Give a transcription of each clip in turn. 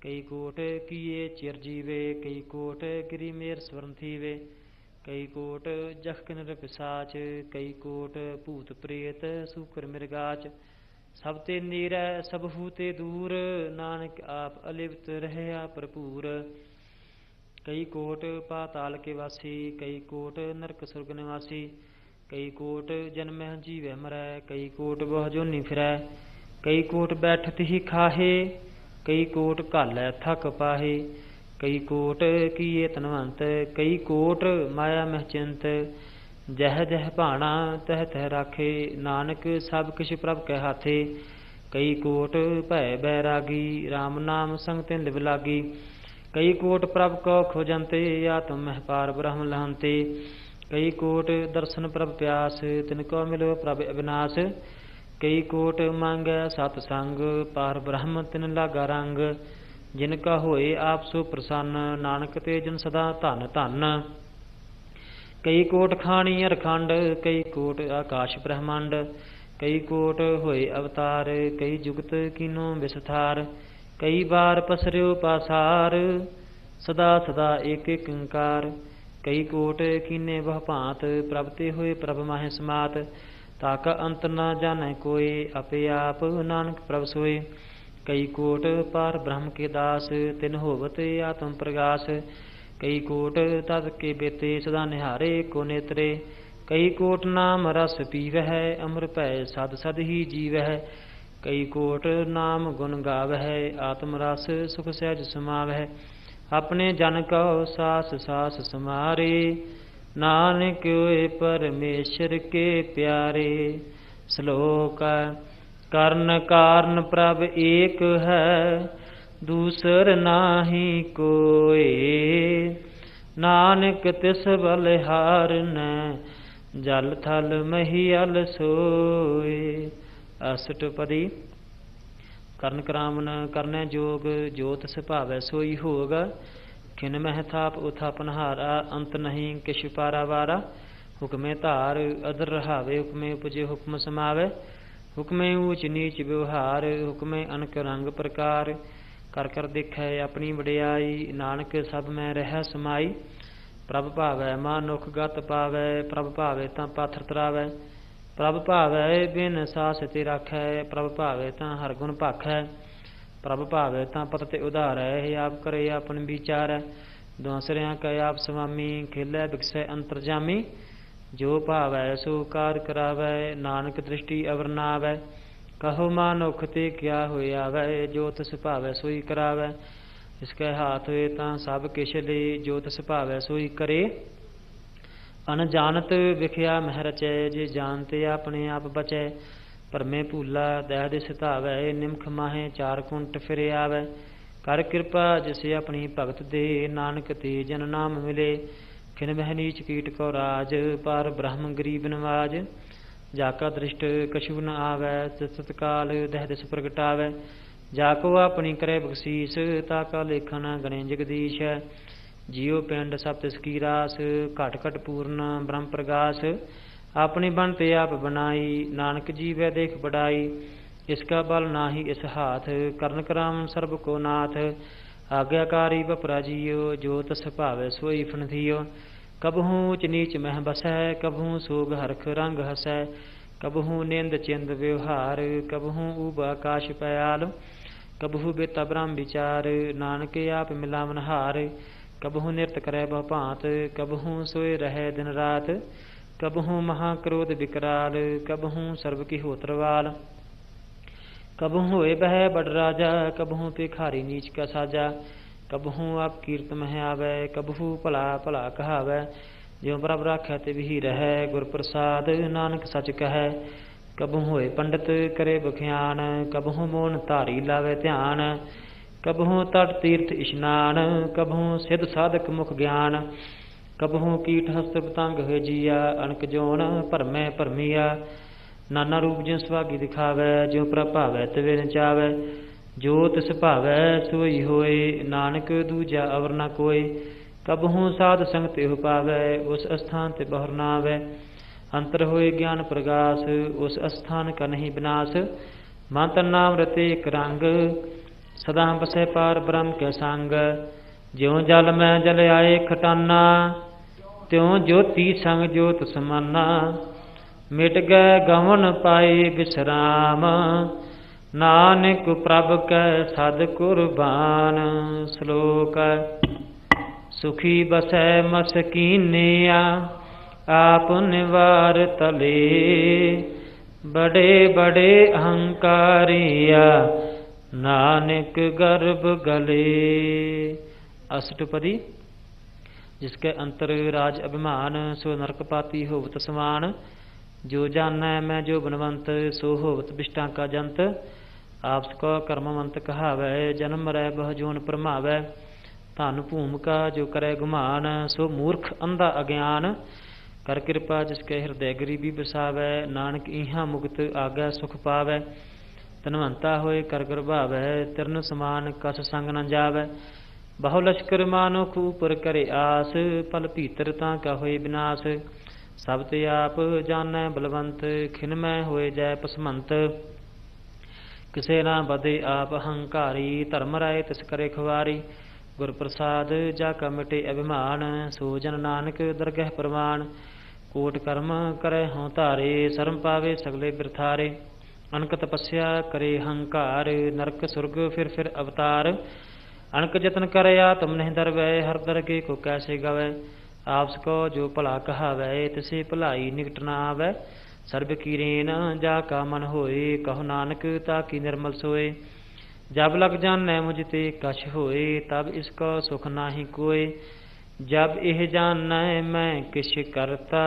कई कोट किए चिर जीवे, कई कोट गिरी मेर स्वर्ण थीवे, कई कोट जख किन्नर पिसाच, कई कोट भूत प्रेत सूकर मृगाच। सब ते नीरै सब हूते दूर, नानक आप अलिप्त रहया भरपूर। कई कोट पाताल के वासी, कई कोट नरक सुरग निवासी, कई कोट जन्मह जीवै मरै, कई कोट बहु जोनी फिरै, कई कोट बैठत ही खाहे, कई कोट घालै थक पाहे, कई कोट किए तनवंत, कई कोट माया मह चिंत। जह जह भाना तह तह राखे, नानक सब किछ प्रभ कै हाथे। कई कोट भय बैरागी, राम नाम संग तिन लिव लागी, कई कोट प्रभ को खोजंते, आत्म मह पार ब्रह्म लहंते। कई कोट दर्शन प्रभ प्यास, तिनको मिलो प्रभ अविनाश, कई कोट मांगै सतसंग, पार ब्रह्म तिन लागा रंग। जिनका होए आप सो प्रसन्न, नानक ते जन सदा धन धन। कई कोट खानी अरखंड, कई कोट आकाश ब्रह्मांड, कई कोट होए अवतार, कई जुगत कीनो विस्तार। कई बार पसर्यो पासार, सदा सदा एक एक अंकार। कई कोट कीने बहु भांत, प्रभ ते होए प्रभ माहे समात। ताका अंत न जाने कोय, आपे आप नानक प्रभ सोए। कई कोट पार ब्रह्म के दास, तिन होवत आत्म प्रगास। कई कोट तत् के बेते, सदा निहारे को नेत्रे। कई कोट नाम रस पीवह, अमर भय सद सद ही जीवह। कई कोट नाम गुण गावह, आत्म रस सुख सहज समावह। अपने जन को सास सास समारे, नानक होए परमेश्वर के प्यारे। श्लोक कर्ण कारण प्रभ एक है, दूसर नाही कोय। नानक तिस बलिहार न, जल थल महियल सोए। अष्टपदी। कर्ण करामन करनै जोग, जोत सुभावै सोई होग। खिन मह थाप उथापनहारा, अंत नहीं किश पारावारा। हुक्मे धार अदर रहावे, हुक्मे उपजे हुक्म समावै। हुक्मे ऊच नीच व्यवहार, हुक्मे अनक रंग प्रकार। कर कर देखै अपनी वडियाई, नानक सब में रह समाई। प्रभ भावै मानुख गत पावै, प्रभ भावै तां पाथर तरावै। प्रभ भावै बिन सास ते राखै, प्रभ भावै तां हर गुण भाखै। प्रभ भावै तां पत ते उधारै, आप करे अपन विचारै। दुआसरियां कै आप स्वामी, खेलै बिकसै अंतर जामी। जो भावै सो कार करावै, नानक दृष्टि अवर नावै। कहो मानुख ते क्या होए आवै, जो तिस भावै सोई करावै। इसकै हाथ होए तां सब किश ले, जो तिस भावै सोई करे। अनजानत विखिया मह रचै, जे जानते अपने आप बचै। भरमे भूला दह दिस धावै, निमख माहे चार कुंट फिर आवै। कर कृपा जिसे अपनी भगत दे, नानक ते जन नाम मिले। खिन मह नीच कीट को राज, पार ब्रह्म गरीब नवाज। जाका दृष्ट कछु न आवै, तत्काल दह दिस प्रगटावै। जाको अपनी करे बख्शीस, ताका लेखन गणे जगदीश। जियो पिंड सब तिसकी रास, घट घट पूर्ण ब्रह्म प्रगास। अपनी बनते आप बनाई, नानक जीवै देख बड़ाई। इसका बल नाही इस हाथ, करण कराम सर्ब को नाथ। आज्ञाकारी बपरा जियो, जो तस भावै सोई फनथियो। कबहू ऊच नीच मह बसै, कबहू सोग हरख रंग हसै। कबहू निंद चिंद व्यवहार, कबहू ऊब आकाश पयाल। कबहू बेता ब्रह्म विचार, नानक आप मिलावन हार। कबहू निरत करे बहु भांत, कबहू सोए रहे दिन रात। कबहू महाक्रोध विकराल, कबहू सर्व की होत्रवाल। कबहू होए बह बड़ राजा, कबहू भिखारी नीच का साजा। कबहू आप कीर्त मह आवै, कबहू भला भला कहावै। ज्यों प्रभ राखै तिव ही रहै, गुर प्रसाद नानक सच कहै। कबहू होए पंडित करे बख्यान, कबहू मोन धारी लावै ध्यान। कबहू तट तीर्थ इशनान, कबहू सिद्ध साधक मुख ज्ञान। कबहू कीट हस्त पतंग है जिया, अनक जोन भरमै भरमिया। नाना रूप ज्यों सुहागी दिखावै, ज्यों प्रभ भावै तिवे नचावै। जो तिस भावै सोई होए, नानक दूजा अवर न कोय। कबहू साध संगत एह पावै, उस अस्थान ते बहुर न आवै। अंतर होए ज्ञान प्रगास, उस अस्थान का नहीं विनाश। मन तन नाम रते एक रंग, सदा बसै पार ब्रह्म के संग। ज्यों जल में जल आए खटाना, त्यों ज्योति संग ज्योत समाना। मिट गए गवन पाए विश्राम, नानक प्रभ कै सद कुर्बान। श्लोक। सुखी बसै मसकीनिया, आप निवार तले। बड़े बड़े अहंकारिया, नानक गर्भ गले। अष्टपदी। जिसके अंतर राज अभिमान, सो नरक पाती होवत समान। जो जानੈ मैं जो बनवंत, सो होवत बिष्टा का जंत। आपस को कर्मवंत कहावै, जन्म मरै बह जोन परमावै। धन भूम का जो करे गुमान, सो मूर्ख अंधा अज्ञान। कर कृपा जिसके हृदय गरीबी बसावै, नानक इहाँ मुक्त आगै सुख पावै। धनवंता होए कर गर्भावै, तिरन समान कस संग न जावै। बहु लश्कर मानो खूपर करे आस, पल भीतर तां का होए विनाश। सब ते आप जानੈ बलवंत, खिन मैं होए जय पसमंत। किसे ना बधे आप अहंकारी, धर्म राय तिस करे खुवारी। गुर प्रसाद जाका मिटे अभिमान, सो जन नानक दरगह प्रवान। कोट कर्म करे हों धारे, शर्म पावे सगले बिरथारे। अनक तपस्या करे हंकार, नरक सुरग फिर अवतार। अनक जतन करे आत्म नहीं दरवै, हर दर के को कैसे गवै। आपस को जो भला कहावै, तिसे भलाई निकट न आवै। सर्ब कीरेन जाका मन होए, कहो नानक ताकि निर्मल सोए। जब लग जानੈ मुझ ते कछ होए, तब इसको सुख नाही कोय। जब एह जानੈ मैं किछ करता,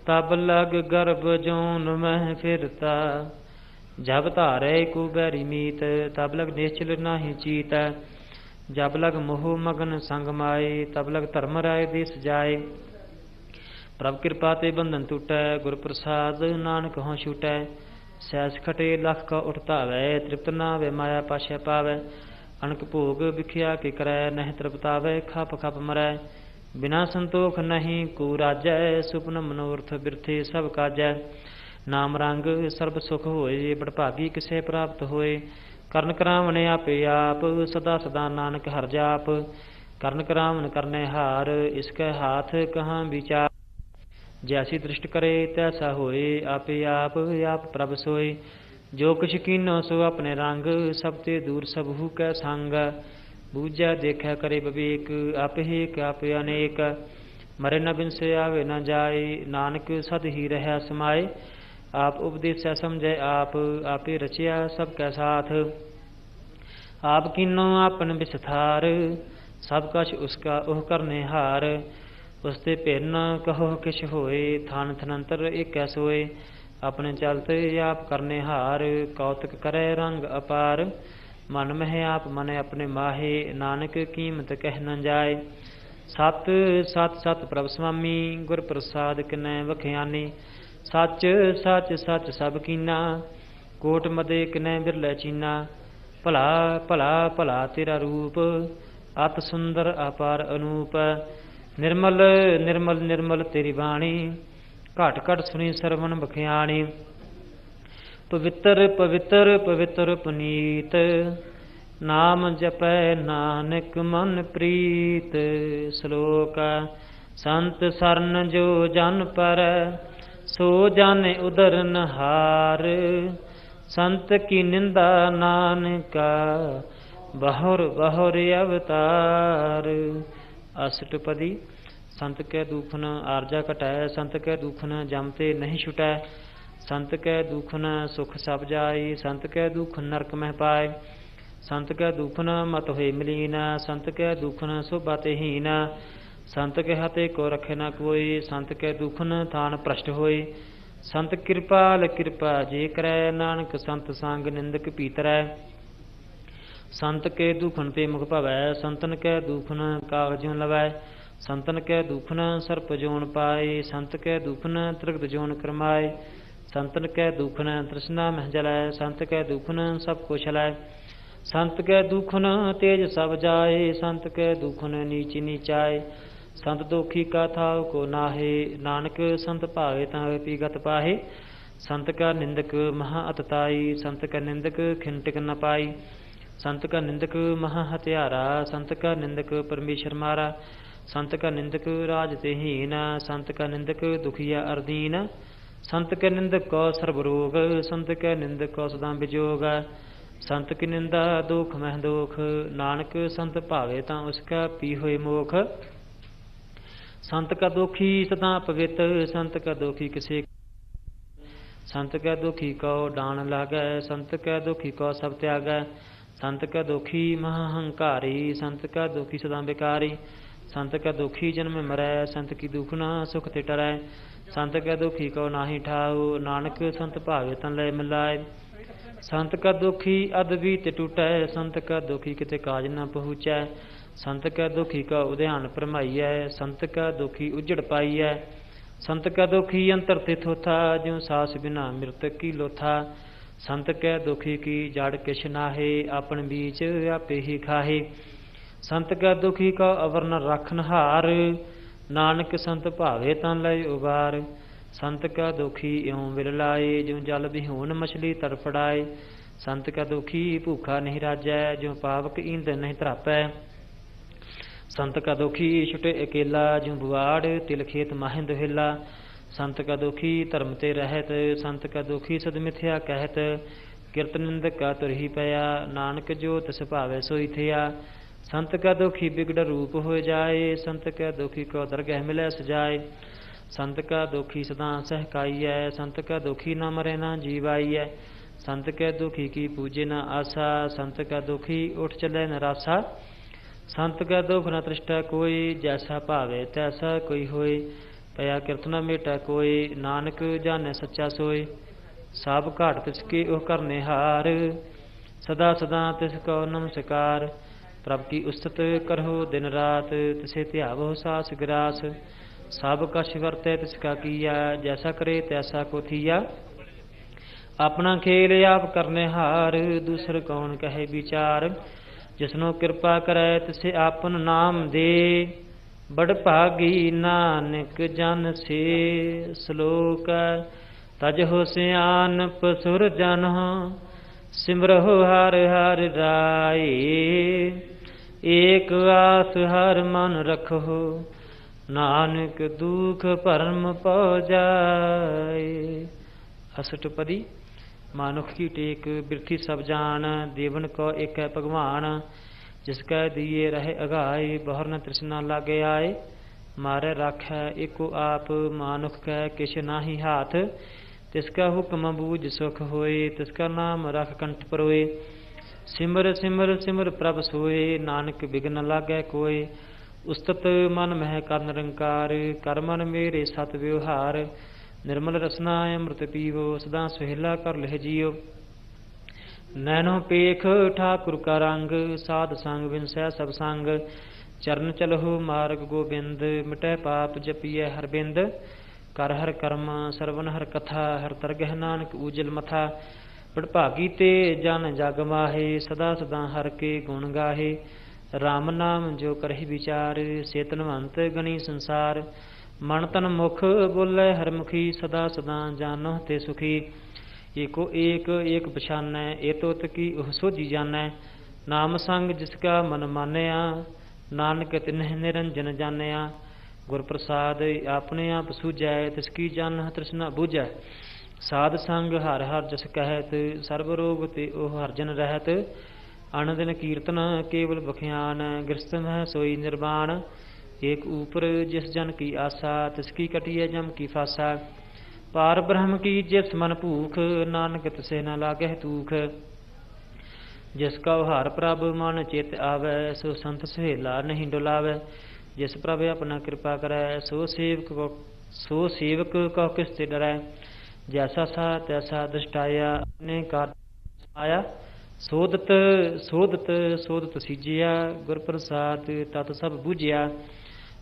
तब लग गर्भ जौन मह फिरता। जब धारै को बैरी मीत, तब लग निश्चल नाही चीत। जब लग मोह मगन संग माए, तब लग धर्म राय देश जाए। प्रभ कृपा ते बंधन टूटै, गुर प्रसाद नानक हों छूटै। सैस खटे लख का उठतावै, तृप्त ना वे माया पाशै पावै। अनक भोग विख्या के करै, नह तृप्तावै खप खप मरै। बिना संतोख नहीं को राजै, सुपन मनोरथ बिरथे सब काजै। नाम रंग सर्ब सुख होए, बड़भागी किसे प्राप्त होए। करण करावण आपे आप, सदा सदा नानक हर जाप। करण करावण करने हार, इसके हाथ कहाँ विचार। जैसी दृष्ट करे तैसा होए, आपे आप प्रभ सोए। जो कुछ कीनो सो अपने रंग, सब ते दूर सबहु कै संग। बूझै देखै करे विवेक, आप एक आप अनेक। मरे न बिन से आवे न जाए, नानक सद ही रहै समाए। आप उपदेशै समझै आप, आपे रचिया सब कै साथ। आप कीनो आपन विस्तार, सब कछ उसका ओह करने हार। उसते भिन्न कहो किछ होए, थान थनंतर एक सोए। अपने चलते आप करने हार, कौतक करे रंग अपार। मन मह आप मन अपने माहे, नानक कीमत कह न जाए। सत सत सत प्रभ स्वामी, गुर प्रसाद किनै वखियानी। सच सच सच सब कीना, कोट मदे किनै बिरलै चीना। भला भला भला तेरा रूप, अत सुंदर अपार अनूप। निर्मल निर्मल निर्मल तेरी बाणी, घट घट सुनी सरवण बखियाणी। पवित्र पवित्र पवित्र पुनीत, नाम जपै नानक मन प्रीत। श्लोक। संत सरन जो जन पर, सो जाने उदर नहार। संत की निंदा नानका, बहुर बहुर अवतार। अष्टपदी। संत कै दुखन आरजा कटै, संत कै दुखन जमते नहीं छुटै। संत कै दुखन सुख सब जाई, संत कै दुखन नरक मह पाए। संत कै दुखन मत होए मलीन, संत कै दुखन शोभा ते हीन। संत के हते को रखे न कोई, संत कै दुखन थान भ्रष्ट होए। संत कृपाल कृपा जे करै, नानक संत संग निंदक पीतरै। संत के दुखन ते मुख भवै, संतन कै दुखन कागज लवै। संतन कै दुखन सर्प जोन पाए, संत कै दुखन त्रिगत जोन करमाए। संतन कै दुखन तृष्णा मह जलै, संत कै दुखन सब को छलै। संत कै दुखन तेज सब जाए, संत कै दुखन नीच नीचाए। संत दोखी का थाव को नाहे, नानक संत भावे तां पीगत पाहे। संत का निंदक महा अतताई, संत का निंदक खिन टिक न पाई। संत का निंदक महा हत्यारा, संत का निंदक परमेश्वर मारा, संत का निंदक राज ते हीना, संत का निंदक दुखिया अर्दीन, संत के निंदक को सर्वरोग, संत के निंदक को सदा विजोग, संत की निंदा दुख मह दुख, नानक संत भावे ता उसका पी हुए मोख। संत का दुखी सदा पवित्र, संत का दुखी किसे, संत का दुखी को डान लागै, संत का दुखी को सब त्यागै, संत का दुखी महाहंकारी, संत का दुखी सदा विकारी, संत का दुखी जन्म मरै, संत की दुखना सुख ते टरै, संत का दुखी को नाही ठाऊ, नानक संत भावे तन लय मिलाय। संत का दुखी अदबी ते टूटै, संत का दुखी किते काज न पहुँचै, संत का दुखी का उद्यान परमाइयै, संत का दुखी उजड़ पाइयै, संत का दुखी अंतर ते थोथा, ज्यों सास बिना मृतक की लोथा, संत कै दुखी की जड़ किश नाहे, अपन बीच आपे ही खाहे, संत का दुखी का अवर न रखन हार, नानक संत भावे तन लय उबार, संत का दुखी इउं विल लाए, ज्यों जल बिहून मछली तड़फड़ाए, संत का दुखी भूखा नहीं राजै, ज्यों पावक ईंधन नहीं तरापै, संत का दुखी छुटे अकेला, ज्यों बुआड़ तिल खेत माहिं दुहिला, संत का दुखी धर्म ते रहत, संत का दुखी सद मिथ्या कहत, किरत निंदक का तुरही पया, नानक जो तिस भावै सोई थिया, संत का दुखी बिगड़ रूप हो जाए, संत का दुखी को दरगह मिलै सजाए, संत का दुखी सदा सहकाइयै, संत का दुखी न मरे न जीवाइयै, संत के दुखी की पूजे न आशा, संत का दुखी उठ चले न रासा, संत का दुख न तृष्टा कोई, जैसा भावे तैसा कोई होए, पया किरत न मेटा कोई, नानक जाने सच्चा सोए, सब घाट तिसके ओह करने हार, सदा सदा तिसको नमस्कार, प्रभ की उस्तत करहो दिन रात, तिसे ध्यावो सास गिरास, सब कछ वरतै तिसका किया, जैसा करे तैसा को थिया, अपना खेल आप करने हार, दूसर कौन कहे विचार, जिसनो कृपा करे तिसे आपन नाम दे, बड़ भागी नानक जन से, श्लोक तजहो सियानप सुर जन, सिमरहो हर हर राय, एक आस हर मन रखो, नानक दुख परम पौ जाए। अष्टपदी। मानुख की टेक बिरथी सब जान, देवन को एक है भगवान, जिसका दिए रहे अगाए, बहर न तृष्णा लागे आए, मारे राखै एको आप, मानुख कह किश नाही हाथ, तिसका हुक्म बूझ सुख होए, तिसका नाम रख कंठ परोए, सिमर सिमर सिमर प्रभ सोए, नानक बिघन लागै कोय, उस्तत मन मह कर निरंकार, कर मन मेरे सत व्यवहार, निर्मल रसना अमृत पीवो, सदा सुहेला कर लह जियो, नैनो पेख ठाकुर का रंग, साध संग विनसै सब संग, चरण चलहो मार्ग गोबिंद, मिटै पाप जपिय हर बिंद, कर हर कर्म सरवन हर कथा, हर तरगह नानक उजल मथा, बड़भागी ते जन जग माहे, सदा सदा हर के गुण गाहे, राम नाम जो करहि विचार, सेतनवंत गणी संसार, मन तन मुख बोले हरमुखी, सदा सदा जानो ते सुखी, एको एक एक पछानै, ए तोत की ओह सोझी जानै, नाम संग जिसका मन मानया, नानक तिन्ह निरंजन जानया, गुर प्रसाद अपने आप सूझै, तिसकी जन तृष्णा बुझै, साध संग हर हर जस कहत, सर्व रोग ते ओह हरजन रहत, अनदिन कीर्तन केवल बख्यान, गृहस्थ मह सोई निर्वाण, एक ऊपर जिस जन की आशा, तिसकी कटिय जम की फासा, पार ब्रह्म की जिस मन भूख, नानक तिसे न लागह तूख, जिसका हार प्रभ मन चित आवे, सो संत सुहेला नहीं डुलावे, जिस प्रभ अपना कृपा करे, सो सेवक को किसते डरै, जैसा सा तैसा दृष्टाया, अपने कार आया, सोदत सोदत सोदत सीजिया, गुर प्रसाद तत सब बूझिया,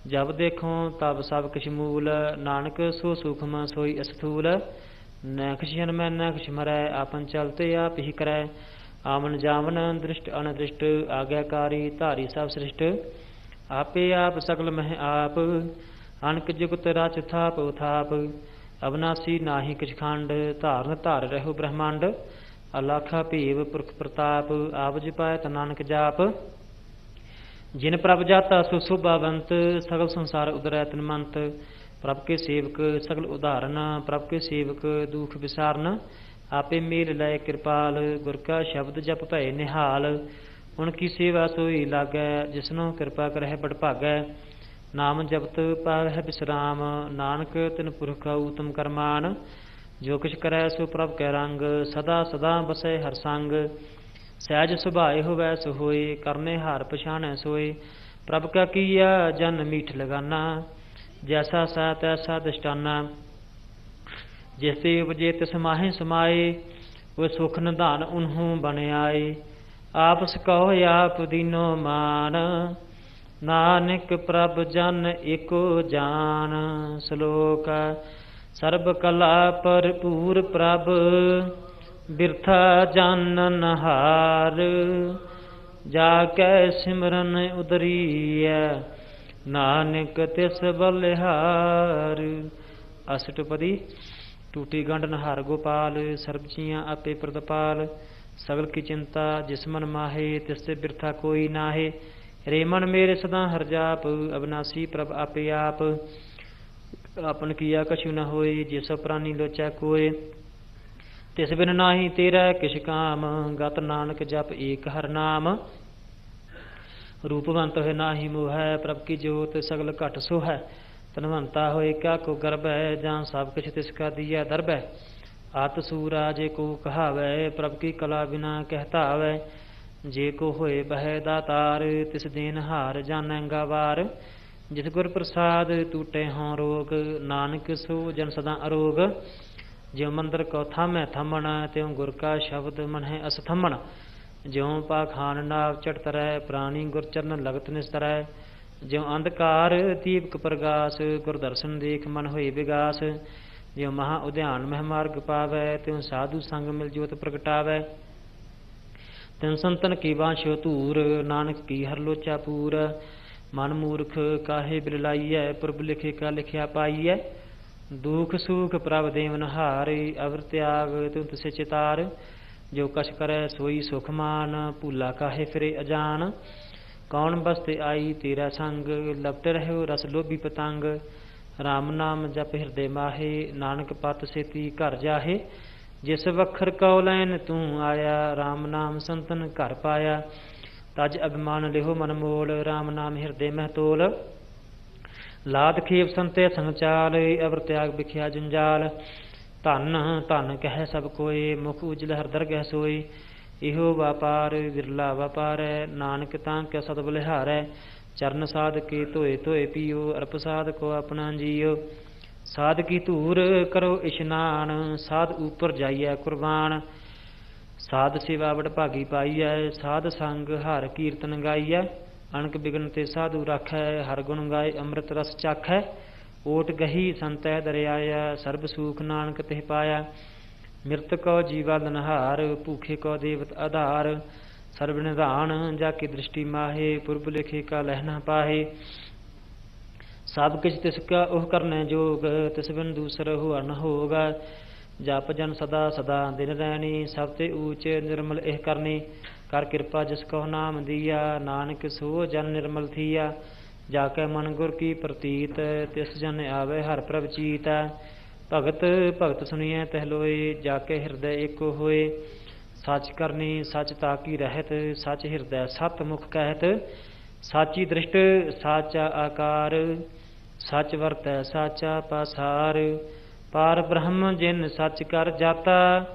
जब देखो तब सब किछ मूल, नानक सो सूखम सोई अस्थूल, न किछ जन्मै न किछ मरै, आपन चलते आप ही करै, आमन जामन दृष्ट अनदृष्ट, आज्ञाकारी धारी सब सृष्ट, आपे आप सकल मह आप, अनक जुगत रच थाप उथाप, अविनाशी नाही किछ खंड, धारन धार रहो ब्रह्मांड, ਅਲਾਖਾ ਭੇਵ ਪੁਰਖ ਪ੍ਰਤਾਪ, ਆਪ ਜਪਾਇ ਤਾ ਨਾਨਕ ਜਾਪ। ਜਿਨ ਪ੍ਰਭ ਜਾਤਾ ਸੋ ਸ਼ੋਭਾਵੰਤ, ਸਗਲ ਸੰਸਾਰ ਉਦਰੈ ਤਨਮੰਤ। ਪ੍ਰਭ ਕੇ ਸੇਵਕ ਸਗਲ ਉਦਾਹਰਨ, ਪ੍ਰਭ ਕੇ ਸੇਵਕ ਦੁਖ ਵਿਸਾਰਨ। ਆਪੇ ਮੇਲ ਲੈ ਕਿਰਪਾਲ, ਗੁਰ ਕਾ ਸ਼ਬਦ ਜਪ ਭਏ ਨਿਹਾਲ। ਹੁਣ ਕੀ ਸੇਵਾ ਸੋਈ ਲਾਗੈ, ਜਿਸਨੋ ਕਿਰਪਾ ਕਰਹਿ ਬੜ ਭਾਗੈ। ਨਾਮ ਜਪਤ ਪਾਵਹਿ ਬਿਸਰਾਮ, ਨਾਨਕ ਤਿਨ ਪੁਰਖ ਊਤਮ ਕਰਮਾਨ। ਜੋ ਕਿਛ ਕਰੈ ਸੋ ਪ੍ਰਭ ਕੈ ਰੰਗ, ਸਦਾ ਸਦਾ ਬਸੈ ਹਰ ਸੰਗ। ਸਹਿਜ ਸੁਭਾਏ ਹੋਵੈ ਸੋ ਹੋਏ, ਕਰਨੇ ਹਾਰ ਪਛਾਣੈ ਸੋਏ। ਪ੍ਰਭ ਕਾ ਕੀਆ ਜਨ ਮੀਠ ਲਗਾਨਾ, ਜੈਸਾ ਸਾ ਤੈਸਾ ਦ੍ਰਿਸ਼ਟਾਨਾ। ਜਿਸ ਤੇ ਉਪਜੇ ਤਿਸ ਮਾਹੇ ਸਮਾਏ, ਉਹ ਸੁਖ ਨਿਧਾਨ ਉਨਹੂ ਬਨ ਆਏ। ਆਪਸ ਕਹੋ ਆਪ ਦੀਨੋ ਮਾਨ, ਨਾਨਕ ਪ੍ਰਭ ਜਨ ਏਕੋ ਜਾਨ। ਸ਼ਲੋਕ ਸਰਬ ਕਲਾ ਭਰਪੂਰ ਪ੍ਰਭ, ਬਿਰਥਾ ਜਾਨਨ ਹਾਰ। ਜਾ ਕੈ ਸਿਮਰਨ ਉਦਰੀਐ, ਨਾਨਕ ਤਿਸ ਬਲਿਹਾਰ। ਅਸ਼ਟਪਦੀ। ਟੂਟੀ ਗੰਢ ਨਹਾਰ ਗੋਪਾਲ, ਸਰਬ ਜੀਆਂ ਆਪੇ ਪ੍ਰਦਪਾਲ। ਸਗਲ ਕੀ ਚਿੰਤਾ ਜਿਸ ਮਨ ਮਾਹੇ, ਤਿਸ ਤੇ ਬਿਰਥਾ ਕੋਈ ਨਾਹੇ। ਰੇ ਮਨ ਮੇਰੇ ਸਦਾ ਹਰ ਜਾਪ, ਅਬਨਾਸੀ ਪ੍ਰਭ ਆਪੇ ਆਪ। ਆਪਨ ਕੀਆ ਕਛੁ ਨ ਹੋਏ, ਜੇ ਸਭ ਪ੍ਰਾਨੀ ਲੋਚੈ ਕੋਏ। ਤਿਸ ਬਿਨ ਨਾਹੀ ਤੇਰਾ ਕਿਛ ਕਾਮ, ਗਤ ਨਾਨਕ ਜਪ ਏਕ ਹਰ ਨਾਮ। ਰੂਪਵੰਤ ਹੋਏ ਨਾਹੀ ਮੋਹੈ, ਪ੍ਰਭ ਕੀ ਜੋਤ ਸਗਲ ਘਟ ਸੋਹੈ। ਧਨਵੰਤਾ ਹੋਏ ਕਿਆ ਕੋ ਗਰਭੈ, ਜਾਂ ਸਭ ਕਿਛ ਤਿਸ ਕਾ ਦੀਐ ਦਰਬੈ। ਆਤ ਸੂਰਾ ਜੇ ਕੋ ਕਹਾਵੈ, ਪ੍ਰਭ ਕੀ ਕਲਾ ਬਿਨਾ ਕਹਿਤਾਵੈ। ਜੇ ਕੋ ਹੋਏ ਬਹਿ ਦਾਤਾਰ, ਤਿਸ ਦੇਨ ਹਾਰ ਜਾਨੈ ਗਾਵਾਰ। ਜਿਸ ਗੁਰ ਪ੍ਰਸਾਦ ਟੂਟੇ ਹੋਂ ਰੋਗ, ਨਾਨਕ ਸੋ ਜਨ ਸਦਾ ਅਰੋਗ। ਜਿਉ ਮੰਦਰ ਕੋ ਥਾਮੈ ਥੰਮਣ, ਤਿਉ ਗੁਰ ਕਾ ਸ਼ਬਦ ਮਨਹਿ ਅਸ ਥੰਮਣ। ਜਿਉ ਪਾਖਾਨ ਨਾਵ ਚੜ੍ਹ ਤਰੈ, ਪ੍ਰਾਣੀ ਗੁਰ ਚਰਨ ਲਗਤ ਨਿਸਤਰੈ। ਜਿਉ ਅੰਧਕਾਰ ਦੀਪਕ ਪ੍ਰਗਾਸ, ਗੁਰ ਦਰਸ਼ਨ ਦੇਖ ਮਨ ਹੋਏ ਵਿਗਾਸ। ਜਿਉ ਮਹਾ ਉਦਿਆਨ ਮਹਿ ਮਾਰਗ ਪਾਵੈ, ਤਿਉ ਸਾਧੂ ਸੰਗ ਮਿਲ ਜੋਤ ਪ੍ਰਗਟਾਵੈ। ਤਿਨ ਸੰਤਨ ਕੀ ਬਾਂਛੋ ਧੂਰ, ਨਾਨਕ ਕੀ ਹਰ ਲੋਚਾ ਪੂਰ। ਮਨ ਮੂਰਖ ਕਾਹੇ ਬਿਲ ਲਾਈਐ, ਪ੍ਰਭ ਲਿਖੇ ਕਾ ਲਿਖਿਆ ਪਾਈਐ। ਦੁਖ ਸੁਖ ਪ੍ਰਭ ਦੇਵਨ ਹਾਰੇ, ਅਵਰ ਤਿਆਗ ਤਿਉ ਤਿਸੇ ਚਿਤਾਰ। ਜੋ ਕਛ ਕਰੈ ਸੋਈ ਸੁਖ ਮਾਨ, ਭੂਲਾ ਕਾਹੇ ਫਿਰੇ ਅਜਾਨ। ਕੌਣ ਬਸਤੇ ਆਈ ਤੇਰਾ ਸੰਗ, ਲਪਟ ਰਹਿਓ ਰਸ ਲੋਭੀ ਪਤੰਗ। ਰਾਮ ਨਾਮ ਜਪ ਹਿਰਦੇ ਮਾਹੇ, ਨਾਨਕ ਪਤ ਸੇਤੀ ਘਰ ਜਾਹੇ। ਜਿਸ ਵਖਰ ਕਉ ਲੈਨ ਤੂੰ ਆਇਆ, ਰਾਮ ਨਾਮ ਸੰਤਨ ਘਰ ਪਾਇਆ। ਤਜ ਅਭਿਮਾਨ ਲਿਹੋ ਮਨ ਮੋਲ, ਰਾਮ ਨਾਮ ਹਿਰਦੇ ਮਹਿ ਤੋਲ। ਲਾਦ ਖੇਪ ਸੰਤੇ ਸੰਗ ਚਾਲ, ਅਵਰ ਤਿਆਗ ਬਿਖਿਆ ਜੰਜਾਲ। ਧਨ ਧਨ ਕਹਿ ਸਭ ਕੋਏ, ਮੁਖ ਉਜਲ ਹਰ ਦਰਗਹਿ ਸੋਏ। ਇਹੋ ਵਾਪਾਰ ਵਿਰਲਾ ਵਾਪਾਰੈ, ਨਾਨਕ ਤਾਂ ਕਿਆ ਸਦ ਬਲਿਹਾਰੈ। ਚਰਨ ਸਾਧ ਕੇ ਧੋਏ ਧੋਏ ਪੀਓ, ਅਰਪ ਸਾਧ ਕੋ ਆਪਣਾ ਜੀਓ। ਸਾਧ ਕੀ ਧੂਰ ਕਰੋ ਇਸ਼ਨਾਨ, ਸਾਧ ਉਪਰ ਜਾਈਐ ਕੁਰਬਾਨ। ਸਾਧ ਸੇਵਾ ਵਡ ਭਾਗੀ ਪਾਈਐ, ਸਾਧ ਸੰਗ ਹਰ ਕੀਰਤਨ ਗਾਈਐ। ਅਣਕ ਬਿਗਨ ਤੇ ਸਾਧੂ ਰਾਖੈ, ਹਰ ਗੁਣ ਗਾਏ ਅੰਮ੍ਰਿਤ ਰਸ ਚਾਖੈ। ਓਟ ਗਹੀ ਸੰਤੈ ਦਰਿਆਇਆ, ਸਰਬ ਸੂਖ ਨਾਨਕ ਤਿਹ ਪਾਇਆ। ਮਿਰਤ ਕੋ ਜੀਵਾ ਲਨਹਾਰ, ਭੂਖੇ ਕੋ ਦੇਵਤ ਆਧਾਰ। ਸਰਬ ਨਿਧਾਨ ਜਾ ਕੇ ਦ੍ਰਿਸ਼ਟੀ ਮਾਹੇ, ਪੁਰਬ ਲਿਖੇ ਕਾ ਲਹਿ ਨ ਪਾਹੇ। ਸਭ ਕਿਛ ਤਿਸ ਕਾ ਉਹ ਕਰਨੈ ਜੋਗ, ਤਿਸ ਬਿਨ ਦੂਸਰ ਹੁਆ ਨ ਹੋਗਾ। ਜਪ ਜਨ ਸਦਾ ਸਦਾ ਦਿਨ ਰੈਣੀ, ਸਭ ਤੇ ਊਚ ਨਿਰਮਲ ਇਹ ਕਰਨੀ। ਕਰ ਕਿਰਪਾ ਜਿਸ ਕੋ ਨਾਮ ਦੀਆ, ਨਾਨਕ ਸੋ ਜਨ ਨਿਰਮਲ ਥੀਆ। ਜਾ ਕੇ ਮਨ ਗੁਰ ਕੀ ਪ੍ਰਤੀਤ, ਤਿਸ ਜਨ ਆਵੇ ਹਰ ਪ੍ਰਭ ਚੀਤ। ਭਗਤ ਭਗਤ ਸੁਣੀਐ ਤਹਿ ਲੋਏ, ਜਾ ਕੇ ਹਿਰਦੈ ਏਕੋ ਹੋਏ। ਸੱਚ ਕਰਨੀ ਸੱਚ ਤਾਕੀ ਰਹਿਤ, ਸੱਚ ਹਿਰਦੈ ਸਤ ਮੁਖ ਕਹਿਤ। ਸਾਚੀ ਦ੍ਰਿਸ਼ਟ ਸਾਚਾ ਆਕਾਰ, ਸੱਚ ਵਰਤੈ ਸਾਚਾ ਪਾਸਾਰ। ਪਾਰ ਬ੍ਰਹਮ ਜਿਨ ਸੱਚ ਕਰ ਜਾਤਾ,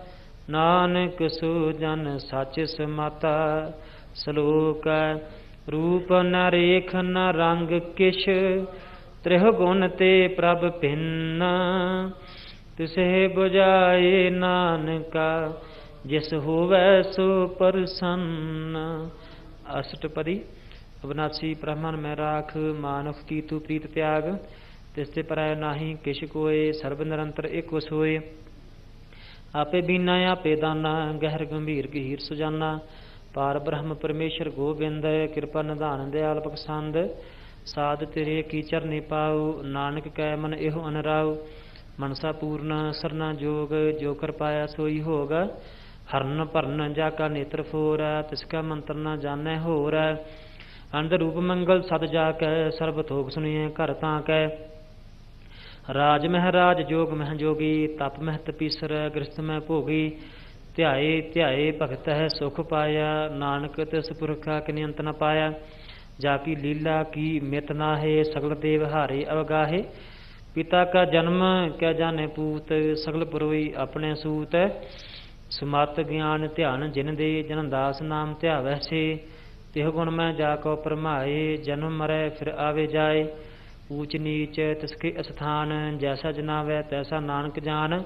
ਨਾਨਕ ਸੋ ਜਨ ਸੱਚ ਸਮਾਤਾ। ਸ਼ਲੋਕ ਰੂਪ ਨ ਰੇਖ ਨ ਰੰਗ ਕਿਛ, ਤ੍ਰਿਹ ਗੁਣ ਤੇ ਪ੍ਰਭ ਭਿੰਨ। ਤਿਸੇ ਬੁਝਾਏ ਨਾਨਕਾ, ਜਿਸ ਹੋਵੈ ਸੋ ਪ੍ਰਸੰਨ। ਅਸ਼ਟਪਦੀ। ਅਬਨਾਸੀ ਬ੍ਰਹਮਨ ਮੈਂ ਰਾਖ, ਮਾਨੁਖ ਕੀ ਤੂ ਪ੍ਰੀਤ ਤਿਆਗ। ਤਿਸ ਤੇ ਪਰੈ ਨਾਹੀ ਕਿਛ ਕੋਏ, ਸਰਬ ਨਿਰੰਤਰ ਏਕੋ ਸੋਏ। ਆਪੇ ਬੀਨਾ ਆਪੇ ਦਾਨਾ, ਗਹਿਰ ਗੰਭੀਰ ਗਹੀਰ ਸੁਜਾਨਾ। ਪਾਰ ਬ੍ਰਹਮ ਪਰਮੇਸ਼ਰ ਗੋਬਿੰਦ, ਕਿਰਪਾ ਨਿਧਾਨ ਦਿਆਲ ਬਖਸ਼ੰਦ। ਸਾਧ ਤੇਰੇ ਕੀ ਚਰਨੀ ਪਾਉ, ਨਾਨਕ ਕੈ ਮਨ ਇਹੋ ਅਨਰਾਉ। ਮਨਸਾ ਪੂਰਨ ਸਰਨਾ ਜੋਗ, ਜੋ ਕਰ ਪਾਇਆ ਸੋਈ ਹੋਗ। हरन भरन जाका नेत्र फोर, तिसका मंत्र न जानै होर। अंध रूप मंगल सद जाकै, सर्ब थोक सुनिए घर ताकै। राज महराज जोग मह जोगी, तप मह तपीसर गृहस्थ मह भोगी। ध्याए ध्याए भगत है सुख पाया, नानक तिस पुरखा किन्हीं अंत न पाया। जाकी लीला की मित नाहे, सगल देव हारे अवगाहे। पिता का जन्म क्या जाने पूत, सगल पुरोई अपने सूत। सुमत ज्ञान ध्यान जिन दे, जन दास नाम ध्यावै से। तिह गुण में जाको परमाए, जन्म मरै फिर आवे जाए। ऊच नीच तिसके स्थान, जैसा जनावै तैसा नानक जान।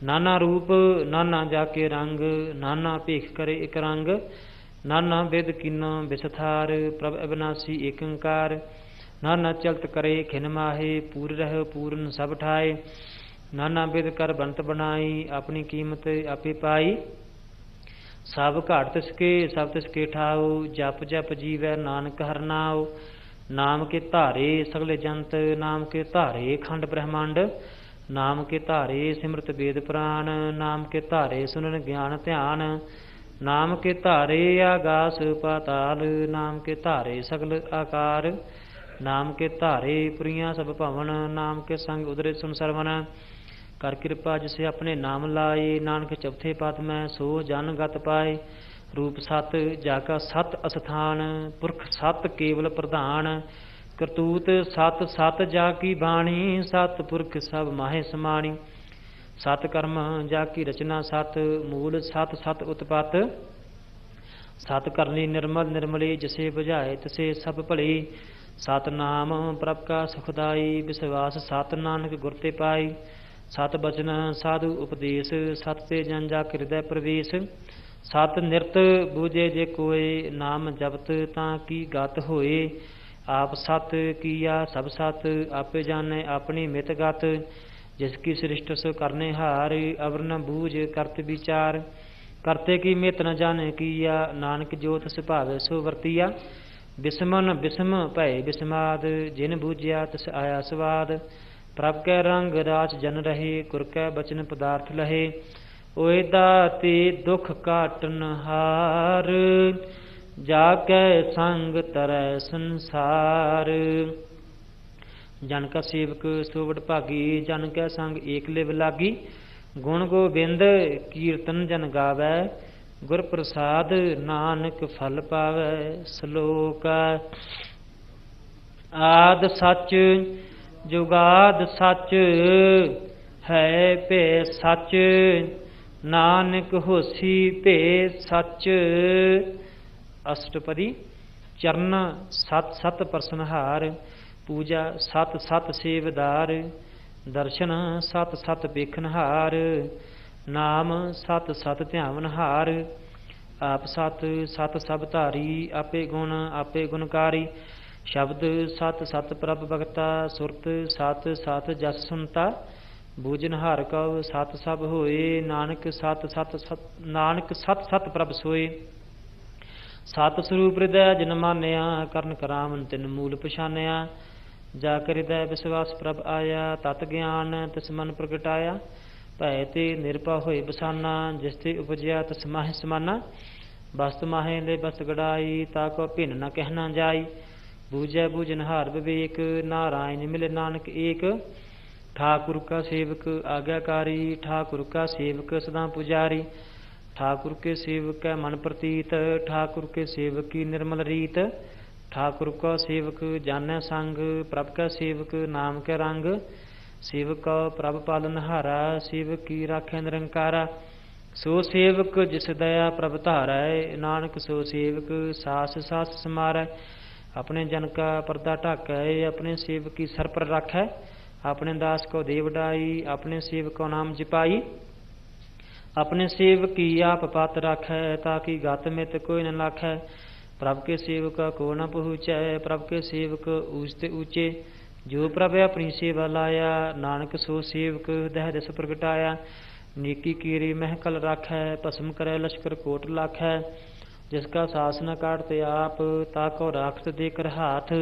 नाना रूप नाना जाके रंग, नाना भेख करे एक रंग। नाना विद किन्ना बिसथार, प्रभ अविनाशी एक ओंकार। नाना चलत करे खिन माहे, पूर रह पूरन सब ठाए। नाना विद कर बनत बनाई, अपनी कीमत आपे पाई। सब घाट तिसके सब तिसके ठाओ, जप जप जीवै नानक हर नाओ। नाम के धारे सगले जंत, नाम के धारे खंड ब्रह्मांड। नाम के धारे सिमरत वेद पुराण, नाम के धारे सुनन ज्ञान ध्यान। नाम के धारे आगास पाताल, नाम के धारे सगल आकार। नाम के धारे पुरियां सब भवन, नाम के संग उदरे सुन सरवण। कर कृपा जिसे अपने नाम लाए, नानक चौथे पद में सो जन गत पाए। रूप सत जाका सत अस्थान, पुरख सत केवल प्रधान। करतूत सत सत जाकी बाणी, सत पुरख सब माहे समाणी। सत कर्म जाकी रचना सत, मूल सत सत उत्पत। सत करनी निर्मल निर्मली, जिसे बुझाए तिसे सब भली। सत नाम प्रभ का सुखदाई, विश्वास सत नानक गुर ते पाई। सत बचन साधु उपदेश, सत ते जन जा हृदय प्रवेश। सत निरत बूझे जे कोय, नाम जपत तां की गत होए। आप सत किया सब सत, आपे जाने अपनी मित गत। जिसकी सृष्ट सो करने हार, अवर न बूझ करत विचार। करते की मित न जाने किया, नानक जोत सुभावे सो वर्तिया। बिस्मन बिस्म भय बिस्माद, जिन बूझिया तिस आया स्वाद। प्रभ कै रंग राच जन रहे, गुर कै बचन पदार्थ लहे। ओए दाते दुख काटन हार, जाकै संग तरੈ संसार। जन का सेवक सो वड भागी, जन कै संग एक लिव लागी। गुण गोबिंद कीर्तन जन गावै, गुर प्रसाद नानक फल पावै। श्लोक आद सच जुगाद सच, है पे सच। नानक होसी पे सच। अष्टपदी चरण सत सत परसनहार, पूजा सत सत सेवदार। दर्शन सत सत बेखनहार, नाम सत सत ध्यावनहार। आप सत सत सब धारी, आपे गुणकारी। शब्द सत सत प्रभ भगता, सुरत सत सत जस सुनता। बूझनहार कव सत सब होए, नानक सत सत सत प्रभ सोए। सत स्वरूप हृदय जिन मानिया, करन करावन तिन मूल पछानिया। जाकर हृदय विश्वास प्रभ आया, तत ज्ञान तिस मन प्रगटाया। भय ते निरभय होए बसाना, जिस ते उपजया तिस माहे समाना। बस्त माहे ले बस्त गड़ाई, ताको भिन्न न कहना जाई। बूझै बूझनहार विवेक, नारायण मिले नानक एक। ठाकुर का सेवक आज्ञाकारी, ठाकुर का सेवक सदा पुजारी। ठाकुर के सेवक है मन प्रतीत, ठाकुर के सेवक की निर्मल रीत। ठाकुर का सेवक जानै संग, प्रभ का सेवक नाम के रंग। सेवक प्रभ पालनहारा, सेवक की राखै निरंकारा। सो सेवक जिस दया प्रभ धारै, नानक सो सेवक सास सास समारै। अपने जन का पर्दा ढाकै, अपने सेवक की सर पर राखै। अपने दास को दे वडाई, अपने सेवक को नाम जपाई। अपने सेवक की आप पत राखै, ताकि गत मित कोई न लाखै। प्रभ के सेवक को न पहुँचै, प्रभ के सेवक ऊंचते ऊंचे। जो प्रभ अपनी सेवा लाया, नानक सो सेवक दह दिस प्रगटाया। नीकी कीरी महकल राखै, भस्म करे लश्कर कोट लाखै। जिसका सास न काटते आप, ताको राखत देकर हाथ।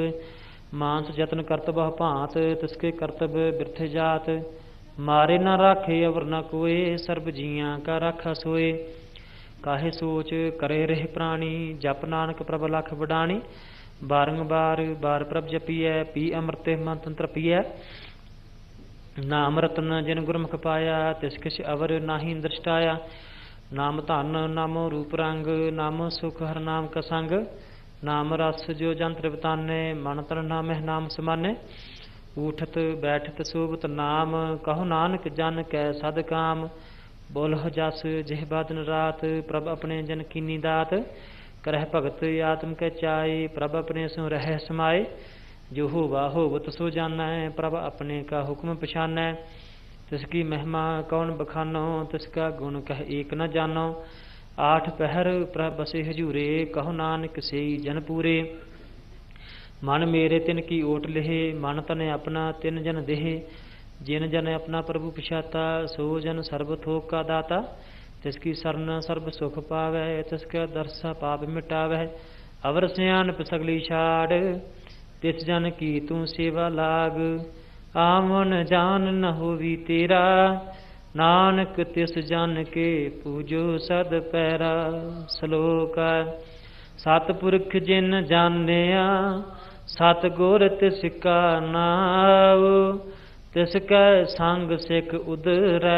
मानस जतन करत बहु भांत, तिसके करतब बिरथे जात। मारे न राखे अवर न कोय, सर्ब जियां का राखा सोए। काहे सोच करे रह प्राणी, जप नानक प्रभ लख बडाणी। बारंबार बार प्रभ जपिए, पी अमृत मन तंत्र पिए। नाम रतन जिन गुरमुख पाया, तिस किस अवर नाही दृष्टाया। नाम धन नामो रूप रंग, नाम सुख हर नाम का संग। नाम रस जो जंत्र बताने, मन तन नामह नाम समाने। उठत बैठत सोबत नाम, कहो नानक जन कै सद काम। बोलह जस जिहबा दिन रात, प्रभ अपने जन कीनी दात। करह भगत आत्म कै चाय, प्रभ अपने सो रह समाए। जो होवा होवत सो जानै, प्रभ अपने का हुक्म पछानै। तिसकी महिमा कौन बखानो, तिसका गुण कह एक न जानो। आठ पहर प्रभ बसे हजूरे, कहो नानक सेई जन पूरे। मन मेरे तिन की ओट लेहे, मन तन अपना तिन जन देहे। जिन जन अपना प्रभु पछाता, सो जन सर्ब थोक का दाता। तिसकी सरन सर्ब सुख पावै, तिसका दरसा पाप मिटावै। अवर सियानप सगली छाड़, तिस जन की तू सेवा लाग। आवन जान न होवी तेरा, नानक तिस जन के पूजो सद पैरा। श्लोक सतपुरख जिन जानिया, सतगुर तिसका नाव। तिसकै संग सिख उदरै,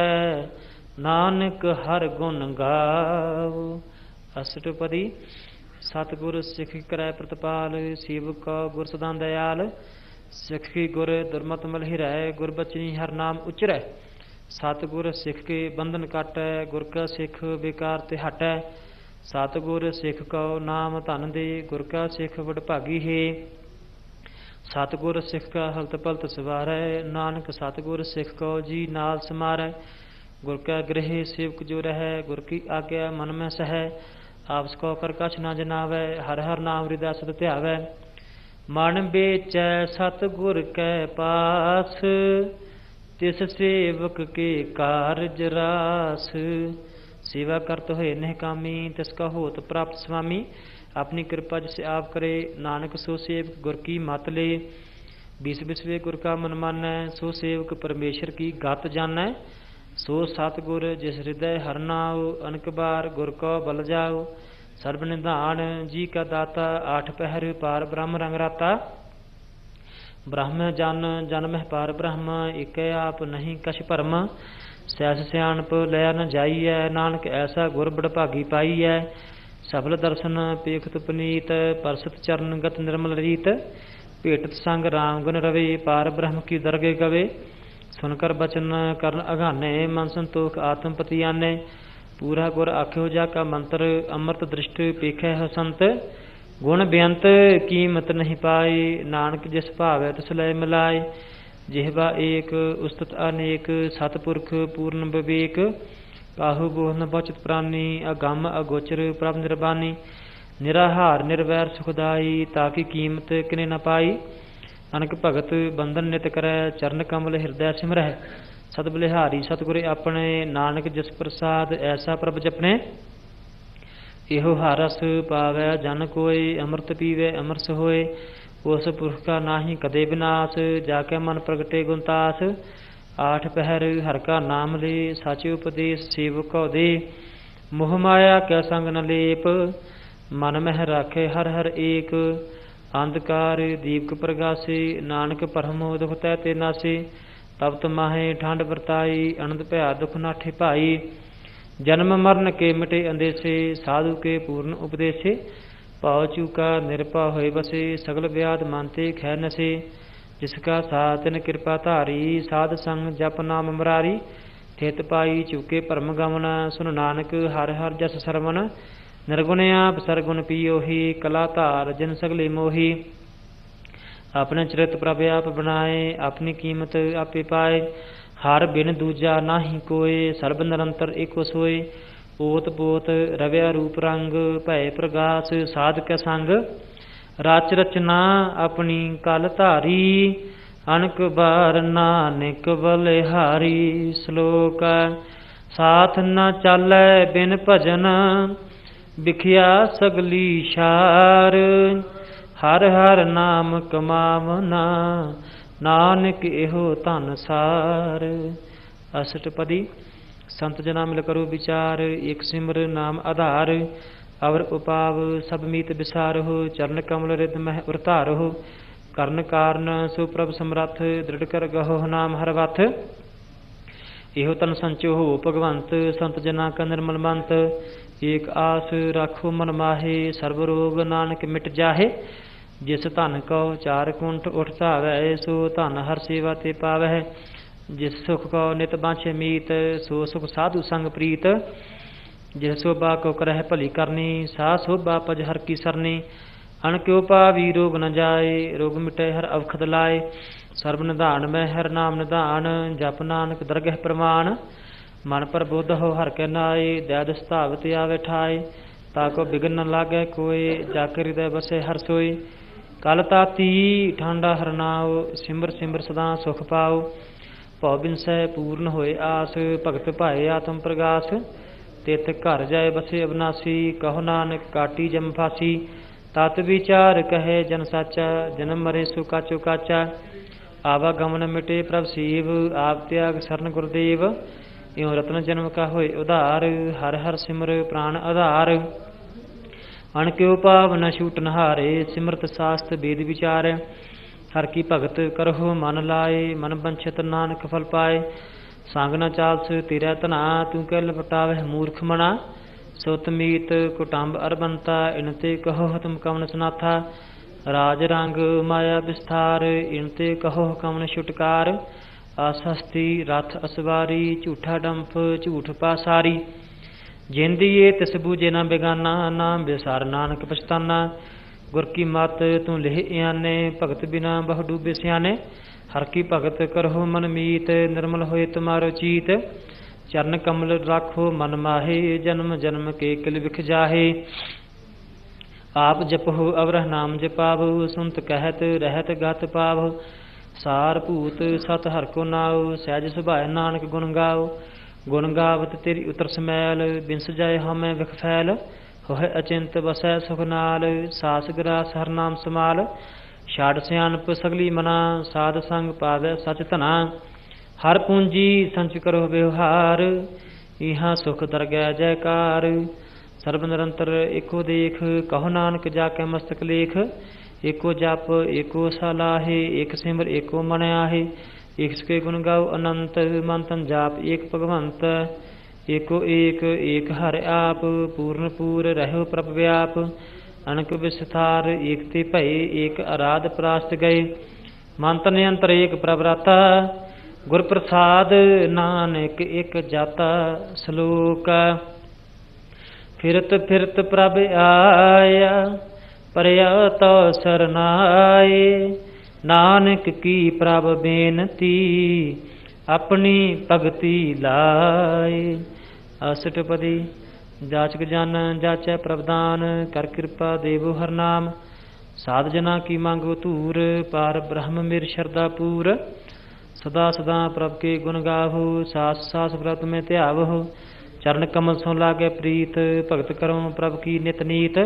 नानक हर गुण गाव। अष्टपदी। सतगुर सिख करै प्रतिपाल, सेवक गुर सदा दयाल। सिख गुर दुर्मत मलहिरै, गुरबचनी हर नाम उचरै। सतगुर सिख के बंधन काटै, गुर का सिख बेकार ते हटै। सतगुर सिख को नाम धन दे, गुर का सिख वडभागी है। सतगुर सिख का हलत पलत सवारै, नानक सतगुर सिख को जी नाल समारै। गुर का गृह सेवक जो रहै, गुर की आज्ञा मन में सहै। आपस को कर कछ न जनावै, हर हर नाम हृदय सद ध्यावै। मन बेचै सतगुर कै पास, तिस सेवक के कारज रास। सेवा करत होए निहकामी, तिसका होत प्राप्त स्वामी। अपनी कृपा जिसे आप करे, नानक सो सेवक गुर की मत ले। बिस बिसवे गुर का मन मानै, सो सेवक परमेश्वर की गत जानै। सो सतगुर जिस हृदय हर नाव, अनक बार गुर को बल जाओ। सर्ब निधान जी का दाता, आठ पहर पार ब्रह्म रंग राता। ब्रह्म जन जन्म पार ब्रह्म, एक आप नहीं कछ भरम। सैस सियाणप लिया न जाइए, नानक ऐसा गुर बड़भागी पाइए। सफल दर्शन पेखत पनीत, परसत चरण गत निर्मल रीत। भेटत संग राम गुण रवे, पार ब्रह्म की दरगे गवे। सुनकर बचन करन अघाने, मन संतोख आत्म पति आने। पूरा गुर आख्यो जाका मंत्र, अमृत दृष्ट पेखै है संत। गुण बेअंत कीमत नहीं पाए, नानक जिस भावै तिस लय मिलाए। जिहवा एक उस्तत अनेक, सतपुरख पूर्ण विवेक। काहू बोल न बचत प्राणी, अगम अगोचर प्रभ निर्बानी। निराहार निर्वैर सुखदाई, ताकि कीमत किने न पाई। अनक भगत बंधन नित करै, चरण कमल हृदय सिमरह। सत बलिहारी सतगुर अपने, नानक जिस प्रसाद ऐसा प्रभ जपने। एहो हारस पावै जन कोय, अमृत पीवै अमरस होय। उस पुरख का नाही कदे विनाश, जाके मन प्रगटे गुणतास। आठ पहर हर का नाम ले, साचे उपदेश सेवक को दे। मोह माया कै संग न लेप, मन मह राखे हर हर एक। अंधकार दीपक प्रगासे, नानक परम दुख तै ते नासे। तब तमाहे ठंड बरताई, अनंद भया दुख नाठे भाई। जन्म मरण के मिटे अंदेसे, साधु के पूर्ण उपदेसे। भाव चूका निरपा होए बसे, सगल व्याध मानते खै नसे। जिसका साथ तिन कृपा धारी, साध संग जप नाम मुरारी। थित पाई चुके परम गमन, सुन नानक हर हर जस सरवण। निर्गुण आप सरगुण पियोही, कला धार जिन सगले मोही। अपने चरित प्रभ आप बनाए, अपनी कीमत आपे पाए। हर बिन दूजा नाही कोय, सर्ब निरंतर एको सोय। ओत पोत रव्या रूप रंग, भय प्रगास साध कै संग। रच रचना अपनी कल धारी, अनक बार नानक बलिहारी। श्लोक साथ न चालै बिन भजन, बिखिया सगली शार। हर हर नाम कमावना, नानक एहो धन सार। अष्टपदी। संत जना मिल करो विचार, एक सिमर नाम आधार। अवर उपाव सब मीत विसारहो, चरण कमल रिद मह उरतारहो। कर्ण कारण सो प्रभ समरथ, दृढ़ कर गहो नाम हर वथ। एहो तन संचो हो भगवंत, संत जना का निर्मल मंत। एक आस राखो मन माहे, सर्व रोग नानक मिट जाहे। जिस धन को चार कुंठ उठ धावै, सो धन हर सेवा ते पावै। जिस सुख को नित बांछे मीत, सो सुख साधु संग प्रीत। जिस शोभा को करह भली करनी, सा शोभा पज हर की सरनी। अन क्यों पावी रोग न जाए, रोग मिटे हर अवखद लाए। सर्व निधान में हर नाम निधान, जप नानक दरगह प्रमाण। मन पर बुद्ध हो हर के नाए, दैद स्थावत आवे ठाए। ताको बिगन न लागे कोय, जाकर हृदय बसे हर सोई। कल ताती ठांडा हर नाओ, सिमर सिमर सदा सुख पाओ। भौ बिनसै पूर्ण होए आस, भगत भाए आत्म प्रगास। तित घर जाए बसे अविनाशी, कहो नानक काटी जम फासी। तत विचार कहे जन साचा, जन्म मरे सो काचो काचा। आवागमन मिटे प्रभ सीव, आप त्याग शरण गुरुदेव। इਉ रत्न जन्म का होए उधार, हर हर सिमर प्राण आधार। अण क्यों पाव न छूट नहारे, सिमरत शास्त्र वेद विचार। हर की भगत करहो मन लाए, मन बंछित नानक फल पाए। संग न चालस तेरा तना, तू कह लपटावह मूर्ख मना। सुत मीत कुटुंब अरबंता, इनते कहो तुम कवन सनाथा। राज रंग माया विस्तार, इनते कहो कवन छुटकार। आसस्ती रथ असवारी, झूठा डंफ झूठ पासारी। जिंदिए तिस बूझे न बेगाना, नाम बेसार नानक पछताना। गुर की मत तू लिह आने, भगत बिना बहु डूबे सियाने। हर की भगत करहो मन मीत, निर्मल होए तुम्हारो चीत। चरण कमल राखो मन माहे, जन्म जन्म के किल विख जाहे। आप जपहो अवरह नाम जपावो, सुनत कहत रहत गत पावो। सार भूत सत हर को नाओ, सहज सुभाए नानक गुण गाओ। गुण गावत तेरी उतर समैल, बिंस जाए हमें विख फैल। होए अचिंत बसै सुख नाल, सास ग्रास हर नाम समाल। छाड़ सियानप सगली मना, साध संग पावै सच धना। हर पूंजी संच करो व्यवहार, इहाँ सुख दरगै जयकार। सर्ब निरंतर एको देख, कहो नानक जाके मस्तक लेख। एको जप एको सलाहे, एक सिमर एको मन आहे। एक सके गुण गाओ अनंत, मन तन जाप एक भगवंत। एको एक एक हर आप, पूर्ण पूर रहो प्रभ व्याप। अनक विस्तार एक ते भय, एक आराध प्रास्त गए। मन तन अंतर एक प्रभ राता, गुर प्रसाद नानक एक जाता। श्लोक फिरत फिरत प्रभ आया, परया तो सरनाए। नानक की प्रभ बेनती, अपनी भगति लाए। अष्टपदी जाचक जन जाचै प्रभदान, कर कृपा देवो हर नाम। साध जना की मांगो तूर, पार ब्रह्म मेर श्रद्धा पूर। सदा सदा प्रभ के गुण गावो, सास सास व्रत में त्यावो। चरण कमल सो लागे प्रीत, भगत करो प्रभ की नित नीत।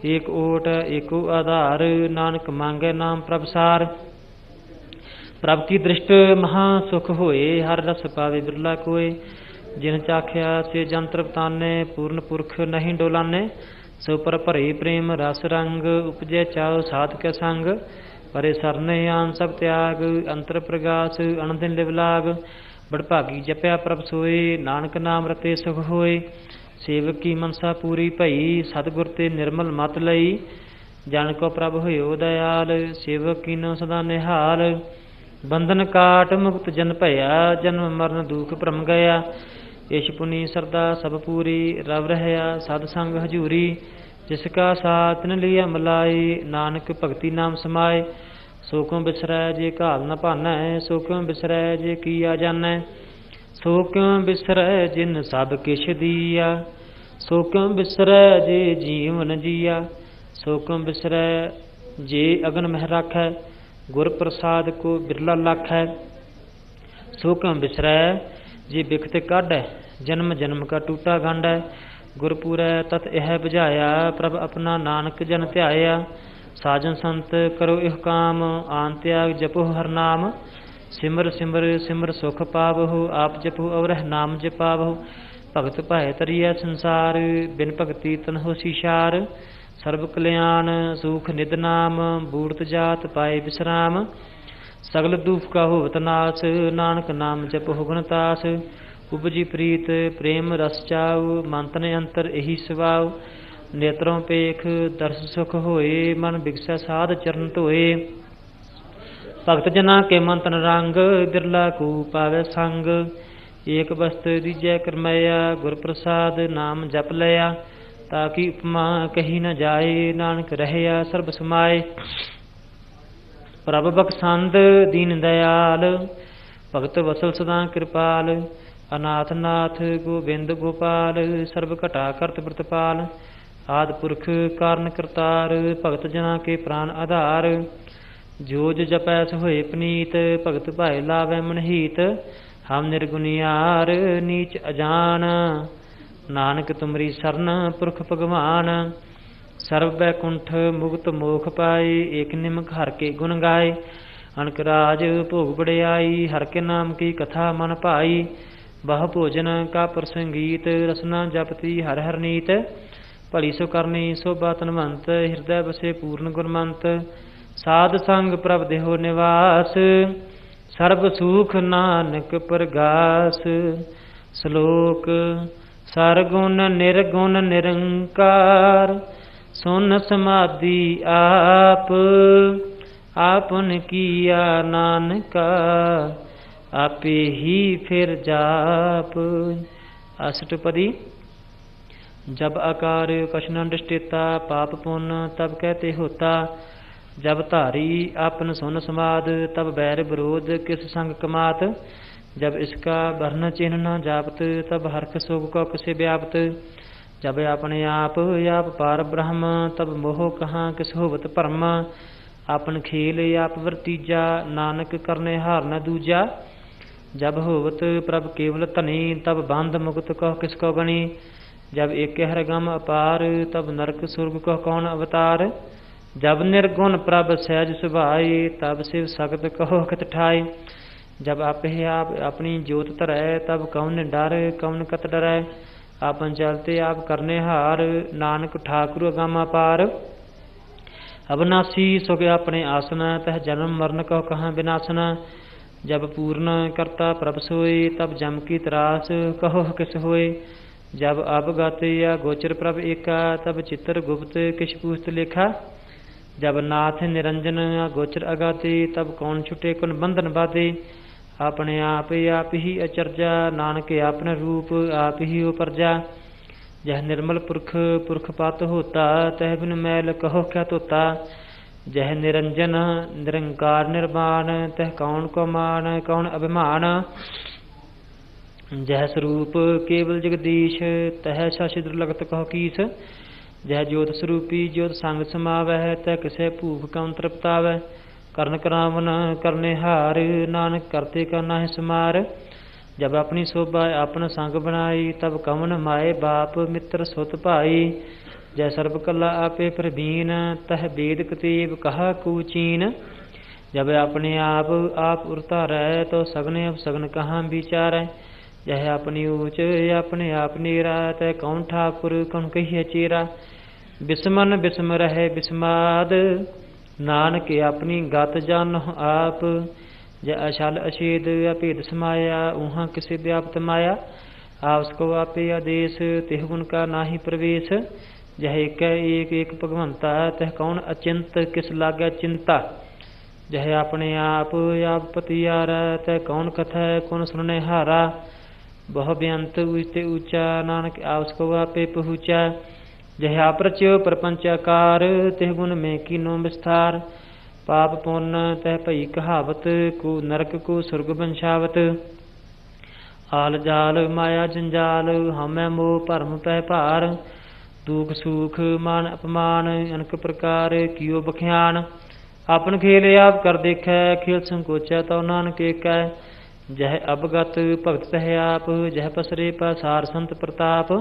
एक ओट एको आधार, नानक मांगे नाम प्रभ सार। प्रभ की दृष्ट महा सुख होए, हर रस पावे बिरला कोय। जिन चाख्या से जंत्र ताने, पूर्ण पुरख नहीं डोलाने। सो पर भरे प्रेम रस रंग, उपजे चाओ साध के संग। परे सरने आन सब त्याग, अंतर प्रगास अनदिन लिव लाग। बड़भागी जपया प्रभ सोए, नानक नाम रते सुख होए। सेवक की मनसा पूरी भई, सतगुर ते निर्मल मत लई। जन को प्रभ होयो दयाल, सेवक कीनो सदा निहाल। बंधन काट मुक्त जन भया, जन्म मरण दुख भ्रम गया। इश पुनी सरदा सब पूरी, रव रहया साध संग हजूरी। जिसका साथ न लिया मलाई, नानक भगति नाम समाए। सो क्यों बिसरै जे घाल न भानै, सो क्यों बिसरै जे किया जानै। सो क्यों बिसरै जिन सब किश दिया, सो क्यों बिसरै जे जीवन जिया। सो क्यों बिसरै जे अगन मह राखै, गुर प्रसाद को बिरला लाखै। सो क्यों बिसरै जे बिखत काढ़ै, जन्म जन्म का टूटा गंढ है। गुरपुरै तत यह बुझाया, प्रभ अपना नानक जन ध्याया। साजन संत करो इह काम, आन त्याग जपो हर नाम। सिमर सिमर सिमर सुख पावहु, आप जपो अवरह नाम जपावहु। भगत भाए तरिया संसार, बिन भगति तन होसी शार। सर्व कल्याण सुख निध नाम, बूढ़त जात पाए विश्राम। सगल दुख का होवत नाश, नानक नाम जप हुगनतास। उपजी प्रीत प्रेम रस चाउ, मन तन अंतर एही सवाउ। नेत्रों पेख दर्श सुख होए, मन बिगसै साध चरण धोए। भगत जना के मन तन रंग, बिरला को पावे संग। एक वस्त दीजै करमैया, गुर प्रसाद नाम जप लया। ताकि उपमा कही न जाए, नानक रहया सर्ब समाए। प्रभ बख्शंद दीन दयाल, भगत वसल सदा कृपाल। अनाथ नाथ गोबिंद गोपाल, सर्व घटा करत व्रतपाल। आदि पुरख कारण करतार, भगत जना के प्राण आधार। जोज जपैस होए पनीत, भगत भाए लावै मनहीत। हम निर्गुनियार नीच अजान, नानक तुमरी सरन पुरख भगवान। सर्व बैकुंठ मुक्त मोख पाए, एक निमक हर के गुण गाए। अनक राज भोग बड़ियाई, हर के नाम की कथा मन पाई। बह भोजन का प्रसंगीत, रसना जपती हर हर नीत। भली सो करनी शोभा तनवंत, हृदय बसे पूर्ण गुरमंत। साध संग प्रभ देहो निवास, सर्ब सुख नानक प्रगास। श्लोक सरगुण निर्गुण निरंकार, सुन समाधि आप। आपन किया नानका, आपे ही फिर जाप। अष्टपदी। जब आकार कछन दृष्टिता, पाप पुण्य तब कहते होता। जब धारी आपन सुन समाद, तब बैर विरोध किस संग कमात। जब इसका वर्ण चिन्ह न जापत, तब हर्ष शोक को किसे व्यापत। जब अपने आप पार ब्रह्म, तब मोह कहाँ किस होवत भरम। आपन खेल आप वरतीजा, नानक करने हार न दूजा। जब होवत प्रभ केवल धनी, तब बंध मुक्त कह किसको गणी। जब एक हर गम अपार, तब नरक सुर्ग कह कौन अवतार। जब निर्गुण प्रभ सहज सुभाए, तब शिव सगत कहो कत ठाई। जब आपे आप अपनी जोत धरै, तब कौन डर कौन कत डरै। आपन चलते आप करने हार, नानक ठाकुर अगम अपार। अविनाशी सुख अपने आसन, तह जन्म मरण कहो कहाँ विनाशन। जब पूर्ण करता प्रभ सोए, तब जम की त्रास कहो किस होए। जब अवगत या गोचर प्रभ एका, तब चित्र गुप्त किस पूस्त लेखा। जब नाथ निरंजन गोचर अगाते, तब कौन छुटे कौन बंधन बाधे। अपने आप ही अचर्जा, नानक अपने रूप आप ही हो प्रजा। जह निर्मल पुरख पुरख पात होता, तह बिन मैल कहो क्या तोता। जह निरंजन निरंकार निर्वाण, तह कौन को मान कौन अभिमान। जह स्वरूप केवल जगदीश, तह शशि दुर्लगत कहो कीस। जह ज्योत स्वरूपी ज्योत संग समावै, तह किसे भूख कौन तृप्तावै। करण करावन करने हार, नानक करते का नाहि समार। जब अपनी शोभा अपन संग बनाई, तब कवन माए बाप मित्र सुत भाई। जय सर्ब कला आपे प्रवीण, तह वेद कतेब कहा कूचीन। जब अपने आप उरतारै, तो सगने अब सगन कहाँ विचारै। यह अपनी ऊँच अपने आप नीरा, तह कौन ठाकुर कौन कहिए चेरा। बिस्मन बिस्म रहे बिस्माद, नानक अपनी गत जानो आप। जय अछल अछेद अभेद समाया, ऊहाँ किसे व्याप्त माया। उसको आपे आदेश, तिह गुण का नाही प्रवेश। जह एक एक भगवंता, तह कौन अचिंत किस लागे चिंता। जह अपने आप पतियारा, तह कौन कथा कौन सुनने हारा। बहु बेअंत ऊँचे ऊँचा, नानक उसको आपे पहुँचा। जह अप्रच्यो प्रपंचाकार, तिह गुण में कीनो विस्तार। पाप पुण्य तह भई कहावत, को नरक को स्वर्ग बंशावत। आल जाल माया जंजाल, हमें मोह भरम पै भार। दुख सुख मान अपमान, अनक प्रकार कियो बख्यान। आपन खेल आप कर देखै, खेल संकोचै तो नानक एकै। जह अवगत भगत तह आप, जह पसरे पासार संत प्रताप।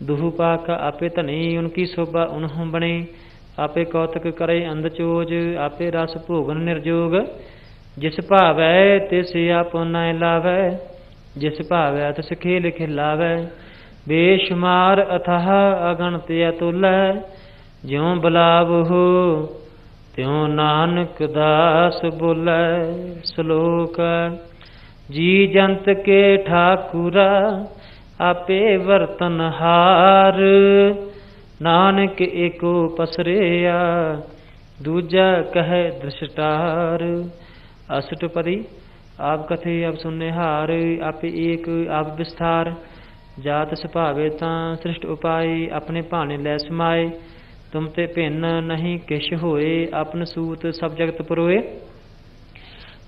दुहु पाक आपे धनी, उनकी शोभा उन्हों बने। आपे कौतक करे अंध चोज, आपे रस भोगन निर्जोग। जिस भावै तिस आपन लावै, जिस भावै तिस खेल खिलावै। बेशुमार अथाह अगणत अतुलै, ज्यों बुलावहु त्यों नानक दास बोलै। श्लोक जी जंत के ठाकुरा, आपे वर्तन हार। नानक एको पसरिया, दूजा कह दृष्टार। अष्टपदी आप कथे अब सुनने हार, आपे एक आप विस्तार। जात सुभावे तां सृष्ट उपाय, अपने भाने लै समाए। तुम ते भिन्न नहीं किश होए, अपन सूत सब जगत पुरोए।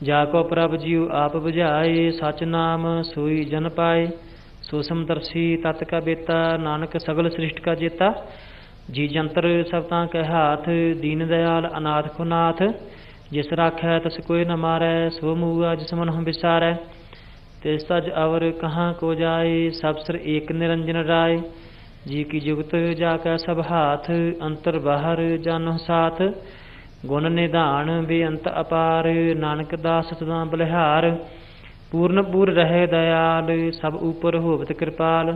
जाको प्रभ जीव आप बुझाए, सच नाम सोई जन पाए। सो समदर्शी तत् का बेता, नानक सगल सृष्ट का जेता। जी जंतर सब तां कै हाथ, दीन दयाल अनाथ को नाथ। जिस राखै तस कोई न मारै, सो मूआ जिस मन हम विसारै। तिस तज अवर कहाँ को जाए, सब सिर एक निरंजन राय। जी की जुगत जाकै सब हाथ, अंतर बाहर जानो साथ। गुण निधान बेअंत अपार, नानक दास सदा बलिहार। पूर्ण पूर रहे दयाल, सब ऊपर होवत कृपाल।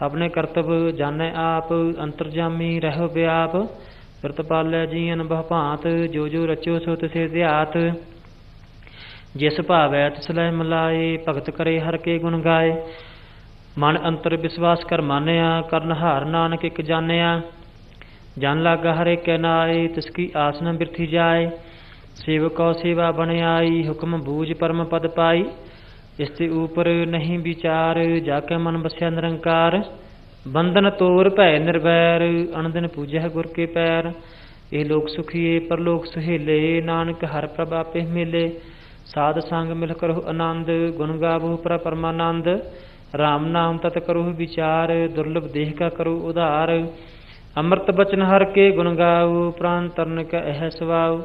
अपने करतब जानै आप, अंतरजामी रहो व्याप। प्रतिपालै जीअन बहु भांत, जो जो रचो सो तिसे ध्यात। जिस भावै तिस लै मिलाए, भगत करे हर के गुण गाए। मन अंतर विश्वास कर मानिया, करन हार नानक एक जानिया। जान लागा हर एक नाए, तिसकी आस न बिरथी जाए। सेवको सेवा बन आई, हुक्म बूझ परम पद पाई। इसते ऊपर नहीं विचार, जाके मन बस्या निरंकार। बंधन तोर भय निर्वैर, अनदिन पूजह गुर के पैर। ये लोक सुखिए परलोक सुहेले, नानक हर प्रभ आपे मिले। साध संग मिल करहु आनंद, गुण गावहु पर परमानंद। राम नाम तत करहु विचार, दुर्लभ देह का करो उधार। अमृत बचन हर के गुण गाओ, प्राण तरन का एह सवाओ।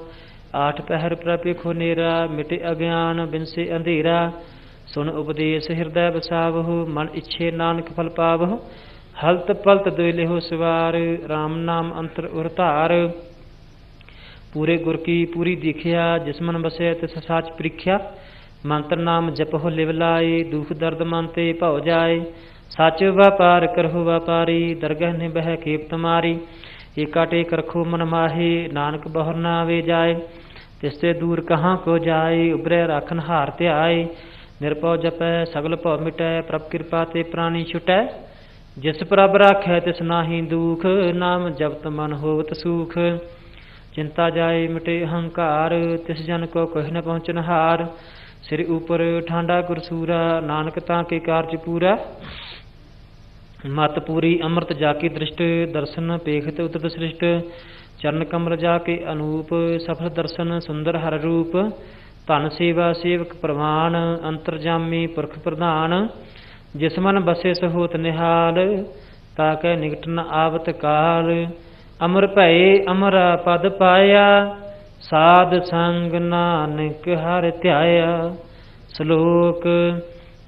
आठ पहर प्रपेखो नेरा, मिटे अज्ञान बिनसे अंधेरा। सुन उपदेश हृदय बसावहु, मन इच्छे नानक फल पावहु। हलत पलत दुइले हो सवार, राम नाम अंतर उरतार। पूरे गुर की पूरी दीखिया, जिस मन बसे तिस साच प्रीख्या। मंत्र नाम जपहो लिव लाए, दुख दर्द मन ते भव जाए। सच व्यापार करहु व्यापारी, दरगह ने बह खेप तुम्हारी। एका टेक रखो मन माहे, नानक बहुर ना वे जाए। तिससे दूर कहाँ को जाए, उबरै राखन हार ध्याए। निरपौ जपै सगल भव मिटै, प्रभ कृपा ते प्राणी छुटै। जिस प्रभ राखै तिस नाहि दुख, नाम जपत मन होवत सुख। चिंता जाए मिटे अहंकार, तिस जन को कह न पहुँचन हार। सिर ऊपर ठांडा गुरसूरा, नानक ताके कार्य पूरा। मत पूरी अमृत जाके दृष्ट, दर्शन पेखत उतत सृष्ट। चरण कमल जाके अनूप, सफल दर्शन सुंदर हर रूप। धन सेवा सेवक प्रवान, अंतरजामी पुरख प्रधान। जिस मन बसे सहोत निहाल, ताकै निकट न आवत काल। अमर भये अमरा पद पाया, साध संग नानक हर ध्याया। श्लोक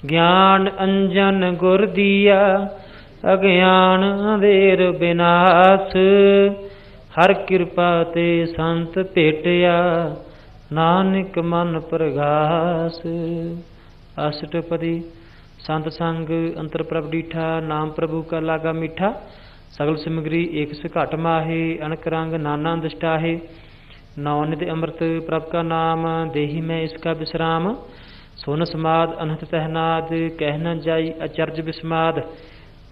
ज्ञान अंजन गुर दिया, अज्ञान अंधेर विनाश। हर कृपा ते संत भेटिया, नानक मन प्रगास। अष्टपदी संत संग अंतर प्रभ डीठा, नाम प्रभु का लागा मीठा। सगल सिमग्री एक से घट माहे, अनक रंग नाना दृष्टाहे। नौ निधि अमृत प्रभ का नाम, देही में इसका विश्राम। सोन समाद अनहत तहनाद, कह न जाई अचर्ज विस्माद।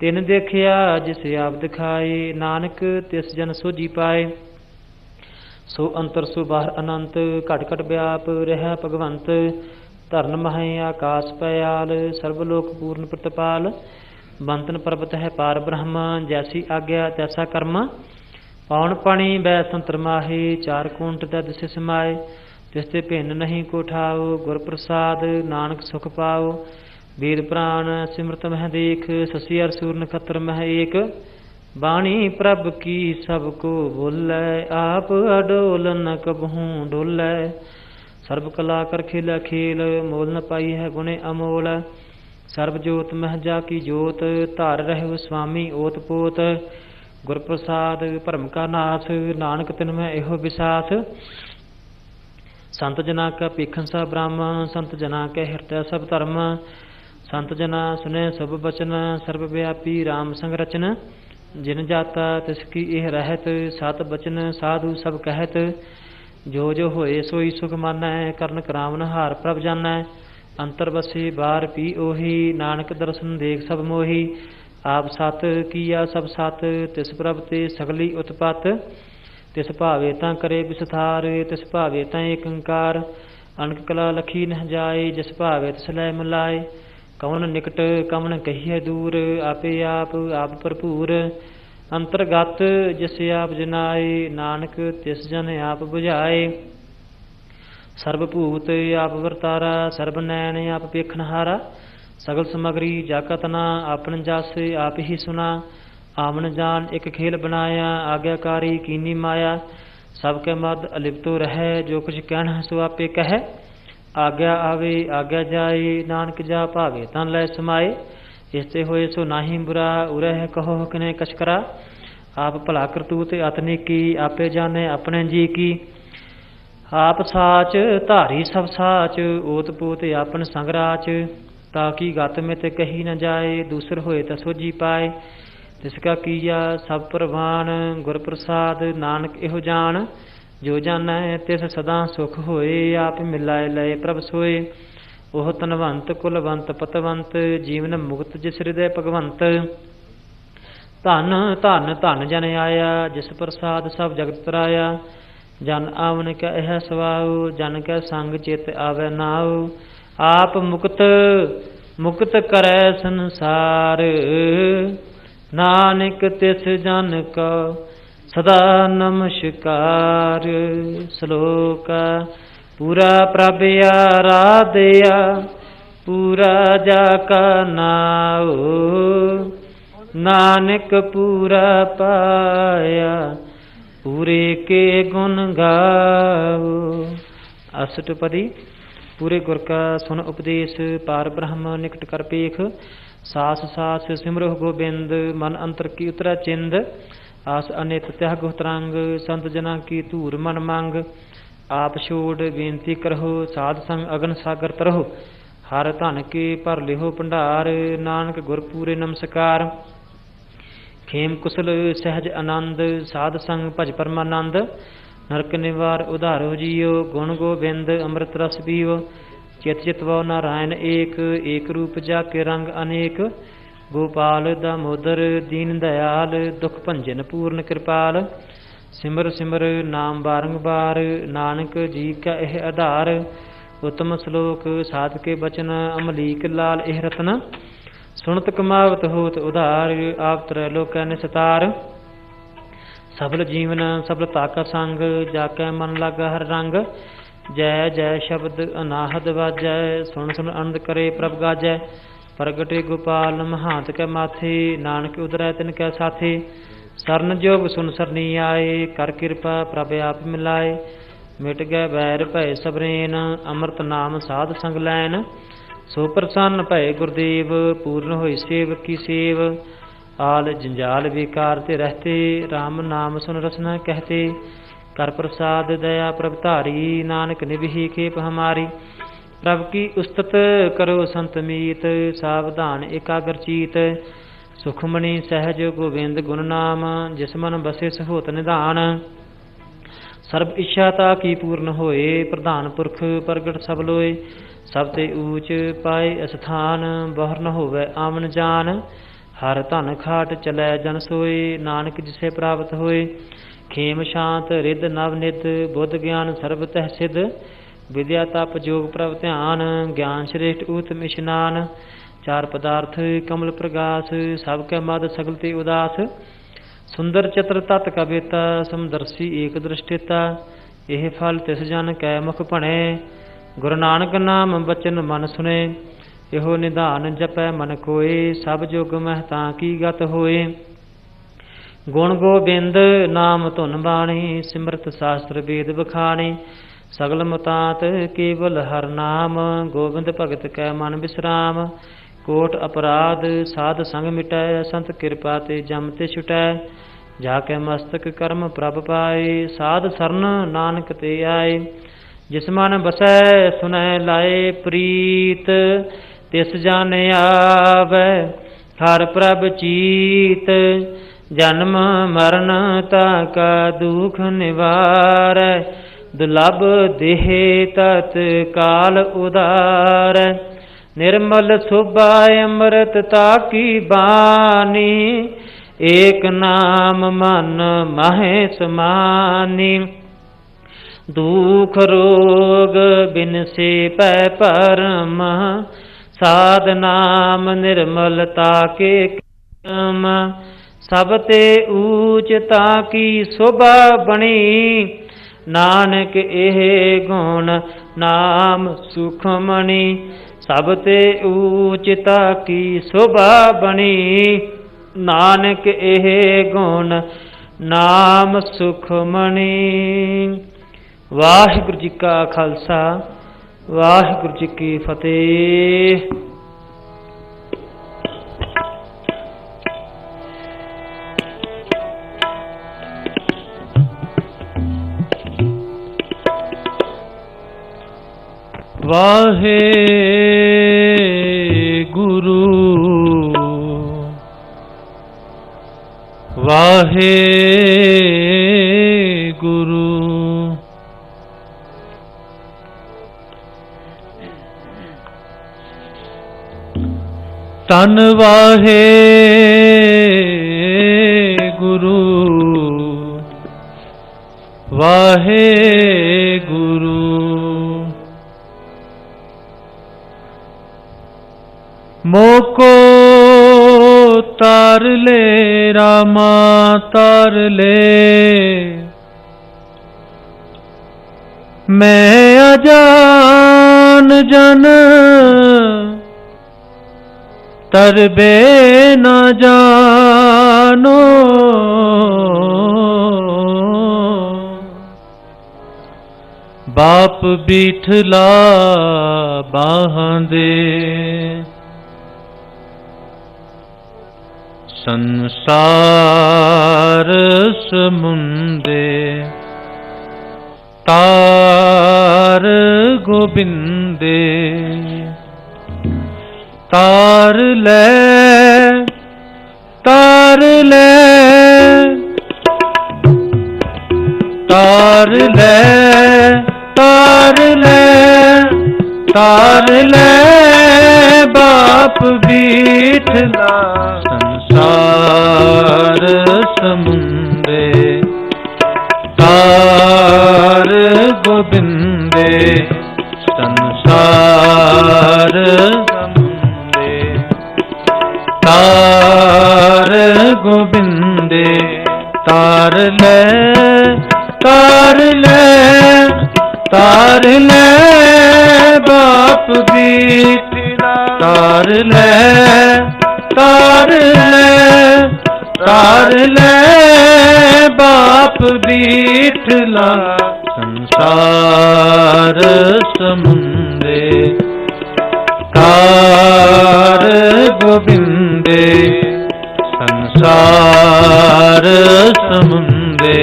तिन देखिया जिसे आप दिखाए, नानक तिस जन सोझी पाए। सो अंतर सो बाहर अनंत, घट घट व्याप रह भगवंत। धरन मह आकाश पयाल, सर्वलोक पूर्ण प्रतिपाल। बंतन पर्वत है पार ब्रह्म, जैसी आज्ञा तैसा कर्म। पौन पानी बै संतर माहे, चार कुंट दद से समाए। तिसते भिन्न नहीं को ठाओ, गुर प्रसाद नानक सुख पाओ। वेद प्राण सिमरत मह देख, ससी अर सूर नखत्र मह एक। बाणी प्रभ की सबको बोलै, आप अडोल न कबहूँ डोलै। सर्व कला कर खेल खेल, मोल न पाई है गुणे अमोल। सर्व जोत मह जा की जोत, धार रहे स्वामी ओत पोत। गुर प्रसाद भरम का नाश, नानक तिन में एहो विसास। संत जना का पेखन सा ब्रह्म, संत जना के हृदय सब धर्म। संत जना सुने सब बचन, सर्वव्यापी राम संग रचन। जिन जाता तिसकी एह रहत, सत बचन साधु सब कहत। जो जो होए सोई सुख मानै, करन करावन हार प्रभ जानै। अंतर बसे बार पी ओही, नानक दर्शन देख सब मोही। आप सत किया सब सत, तिस प्रभ ते सगली उत्पत। तिस भावे तां करे विस्तार, तिस भावे तां एक अंकार। अनक कला लखी न जाए, जिस भावे तिस लै मिलाए। कवन निकट कवन कहिए दूर, आपे आप भरपूर। अंतरगत जिस आप जनाए, नानक तिस जन आप बुझाए। सर्वभूत आप वरतारा, सर्व नैन आप पेखनहारा। सगल समगरी जाका तना, आपन जस आप ही सुना। आमन जान एक खेल बनाया, आज्ञाकारी कीनी माया। सबके मद अलिप्तो रहे, जो कुछ कहना सो आपे कहे। आज्ञा आवे आज्ञा जाए, नानक जा भावे तन लै समाए। इसते होए सो नाही बुरा, उरह कहो किने कछ करा। आप भला करतूत अतनी की, आपे जाने अपने जी की। आप साच धारी सब साच, ओत पोत आपन संगराच। ताकि गत में ते कही न जाए, दूसर होए तो सोझी पाए। तिसका किया सब प्रवान, गुर प्रसाद नानक इहो जान। जो जानै तिस सदा सुख होए, आप मिलाए लय प्रभ सोए। ओह तनवंत कुलवंत पतवंत, जीवन मुक्त जिस हृदय भगवंत। धन धन धन जन आया, जिस प्रसाद सब जगत तराया। जन आवन कै यह सवाओ, जन कै संग चित आवे नाओ। आप मुक्त मुक्त करै संसार, नानक तिस जन को सदा नमस्कार। श्लोक पूरा प्रभ आराधया, पूरा जाका नाओ। नानक पूरा पाया, पूरे के गुण गाओ। अष्टपदी। पूरे गुर का सुन उपदेश, पार ब्रह्म निकट कर पेख। सास सास सिमरोह गोबिंद, मन अंतर की उतरा चिंद। आस अनित त्याग तरंग, संत जना की धूर मन मंग। आप छोड़ बेनती करहो, साध संग अगन सागर तरहो। हर धन के भर लिहो भंडार, नानक गुर पूरे नमस्कार। खेम कुशल सहज आनंद, साध संग भज परमानंद। नरक निवार उधारो जियो, गुण गोबिंद अमृत रस पियो। चित चितवो नारायण एक, एक रूप जाके रंग अनेक। गोपाल दामोदर दीन दयाल, दुख भंजन पूर्ण कृपाल। सिमर सिमर नाम बारंबार, नानक जी का यह आधार। उत्तम श्लोक साध के बचन, अमलीक लाल एह रतन। सुनत कमावत होत उधार, आप त्रैलोक निस्तार। सबल जीवन सबलता का संग, जाकै मन लागा हर रंग। जय जय शब्द अनाहद वाजै, सुन सुन आनंद करे प्रभ गाजै। प्रगटे गोपाल महांत कै माथे, नानक उदरै तिन कै साथे। सरन जोग सुन सरनी आए, कर कृपा प्रभ आप मिलाए। मिट गए बैर भय सबरेन, अमृत नाम साध संग लैन। सो प्रसन्न भय गुरदेव, पूर्ण होई सेवक की सेव। आल जंजाल बेकार ते रहते, राम नाम सुन रसना कहते। कर प्रसाद दया प्रभ धारी, नानक निभि खेप हमारी। प्रभ की उस्तत करो संत मीत, सावधान एकाग्र चीत। सुखमणि सहज गोविंद गुण नाम, जिस मन बसे सहोत निधान। सर्ब इच्छा की पूर्ण होए, प्रधान पुरख प्रगट सब लोए। सब ते ऊच पाए स्थान, बहर न होवे आमन जान। हर धन खाट चलै जन सोए, नानक जिसे प्राप्त होए। खेम शांत रिद नव निध, बुद्ध ज्ञान सर्व तह सिद्ध। विद्या तप जोग प्रभ ध्यान, ज्ञान श्रेष्ठ उत्तम इशनान। चार पदार्थ कमल प्रगास, सबके मद सगल ते उदास। सुंदर चित्र तत् कविता, समदर्शी एक दृष्टिता। यह फल तिस जन कै मुख भणे, गुरु नानक नाम बचन मन सुने। यहो निधान जपै मन कोय, सब जुग मह तां की गत होए। गुण गोबिंद नाम धुन बाणी, सिमरत शास्त्र वेद बखाणी। सगल मुतात केवल हर नाम, गोबिंद भगत कै मन विश्राम। कोट अपराध साध संग मिटै, संत कृपा ते जम ते छुटै। जाके मस्तक कर्म प्रभ पाए, साध सरन नानक ते आए। जिस मन बसै सुनै लाए प्रीत, तिस जान आवे हर प्रभ चीत। जन्म मरण ताका दुख निवारै, दुर्लभ देह तत्काल उदारै। निर्मल शोभा अमृत ताकी बानी, एक नाम मन माहे समानी। दुख रोग बिन से पै परम, साध नाम निर्मलता के क्रम। सब ते ऊचता की शोभा बनी, नानक एह गुण नाम सुखमणि। सब ते ऊचता की शोभा बनी, नानक एह गुण नाम सुखमणि। वाहिगुरु जी का खालसा, वाहिगुरु जी की फतेह। वाहे गुरु वाहे गुरु। तन वाहे गुरु वाहे गुरु। मोको तार ले रामा तार ले, मैं अजान जन तरबे न जानो। बाप बिठला बाहां दे, संसार समुंदे। तार गोबिंदे तार ले तार ले तार ले तार ले तार ले। बाप बिठला संसार समुंदे, तार गोबिंदे संसार समुंदे। तार गोबिंदे तार ले तार ले तार ले। बाप बिठला तार ले तार ले तार ले। बाप बिठला संसार समुंदे, तार गोबिंदे संसार समुंदे।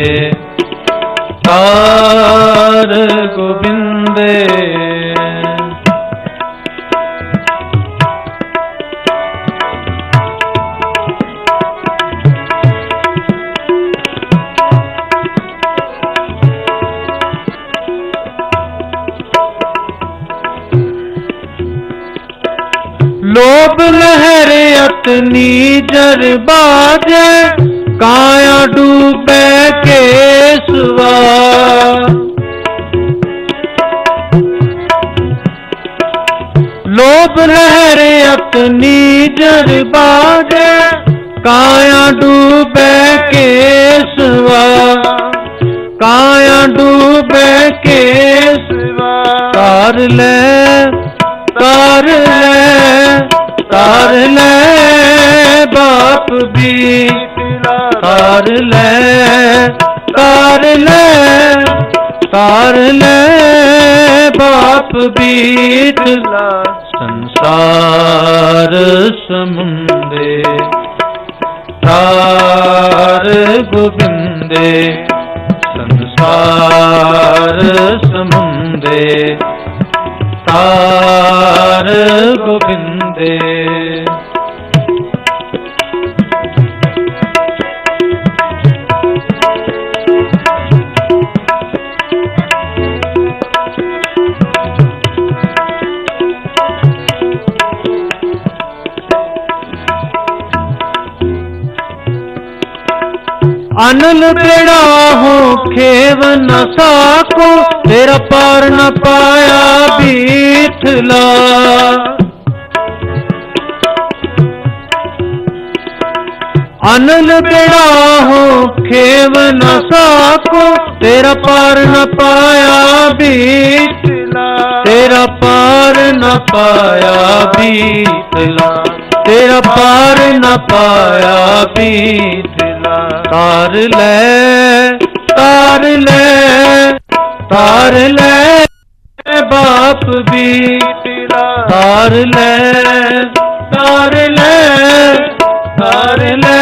तार गोबिंदे लोभ लहर अतनी जर बाजे, काया डूबे केसवा। लोभ लहर अतनी जर बाजे, काया डूबे केसवा। काया डूबे केसवा। तार ले तार ले तार ले। बाप बिठला तार ले तार ले तार ले। बाप बिठला संसार समुंदे, तार गोबिंदे संसार संसार समुंदे तार गोबिंदे। अनल बेड़ा हो खेव न साको, तेरा पार न पाया बीठला। अनल बेड़ा हो खेव न साको, तेरा पार न पाया बीठला। तेरा पार न पाया बीठला, तेरा पार न पाया बीठला। तार ले तार ले तार ले बाप बीठला। तार ले तार ले तार ले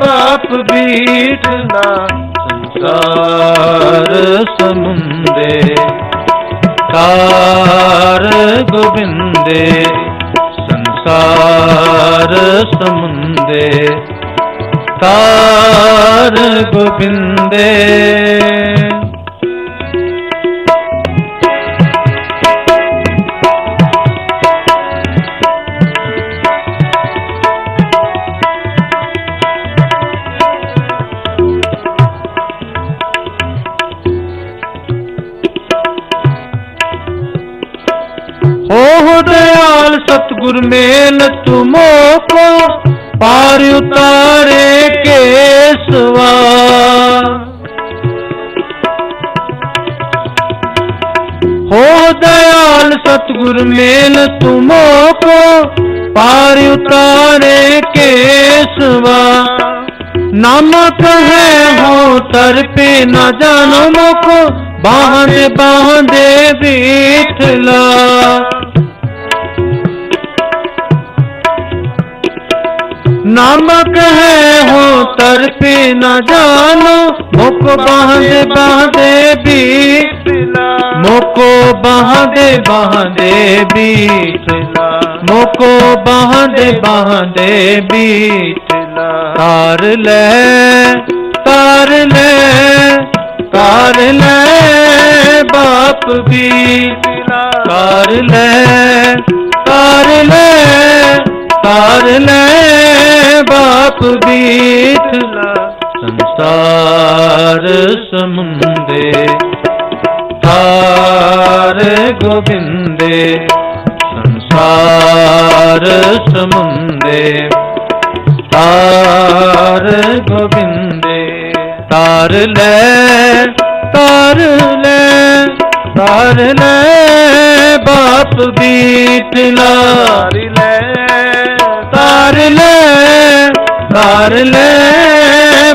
बाप बीठला। संसार समुंदे तार गोबिंदे। संसार समुंदे तार गोबिंदे। हो दयाल सतगुर मेल तुमो को, पार उतारे केसवा। हो दयाल सतगुर मेल तुमो को, पार उतारे केसवा। नामक है हो तर पे न जानो मोको, बांधे बांधे बीठला। नामक है हो तर पे न जानो, मोको बांधे बांधे बीठला। मोको बांधे बांधे बीठला। मोको बांधे बांधे बीठला। तार ले तार ले तार ले बाप बीठला। तार ले तार ले तार ले बाप बीठला। संसार समुंदे तार गोबिंदे। संसार समुंदे तार गोबिंदे। तार ले तार ले तार ले बाप बीठला। तार ले तार ले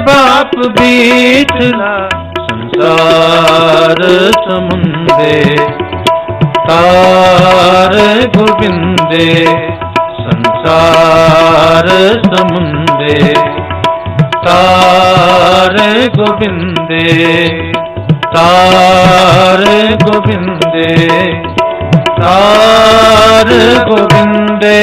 बाप बीठला। संसार समुंदे तार गोबिंदे। संसार समुंदे तार गोबिंदे। तार गोबिंदे तार गोबिंदे।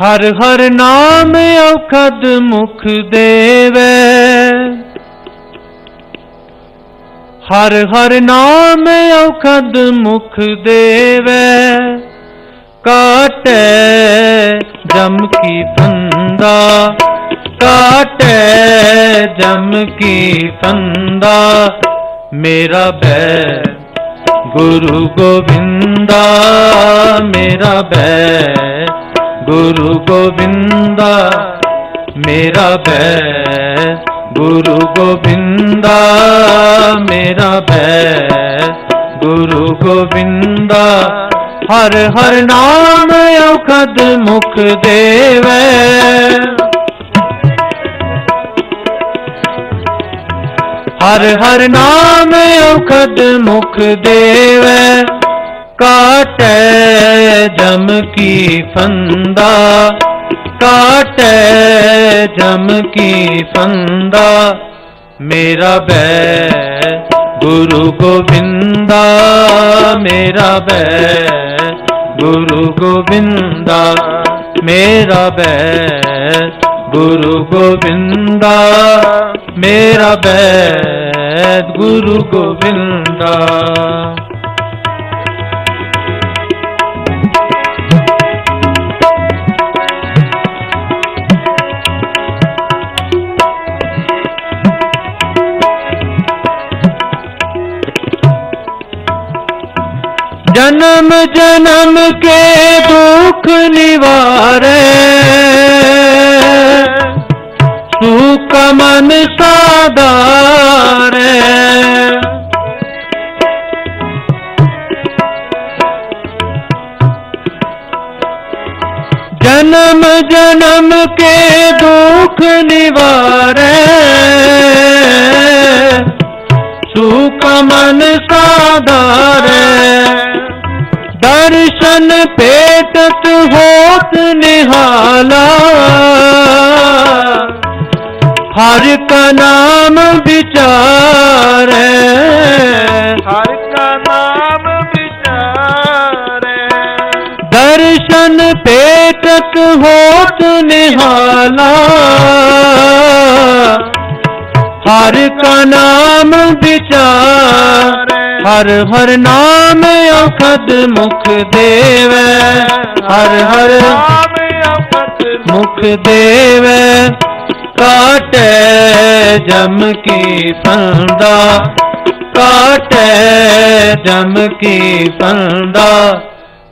हर हर नाम औखद मुख देवे। हर हर नाम औखद मुख देवे। काटे जम की फंदा। काटे जम की फंदा। मेरा बैर गुरु गोविंदा। मेरा बैर गुरु गोविंदा। मेरा बैर गुरु गोविंदा मेरा भय गुरु गोविंदा। हर हर नाम औखद मुख देवै, हर हर नाम औखद मुख देवै। काटै जम की फंदा, काटै जम की फंदा। मेरा भय गुरु गोविंदा मेरा भय गुरु गोविंदा। मेरा भय गुरु गोविंदा मेरा भय गुरु गोविंदा। जन्म जन्म के दुख निवारे, सुख मन साधारे। जन्म जन्म के दुख निवारे, सुख मन साधारे। दर्शन पेटत होत निहाला, हर का नाम विचारे, हर का नाम विचारे। दर्शन पेटत होत निहाला, हर का नाम विचारे। हर हर नाम औखद मुख देवै, हर हर नाम औखद मुख देवै। काटै जम की फंदा, काटै जम की फंदा।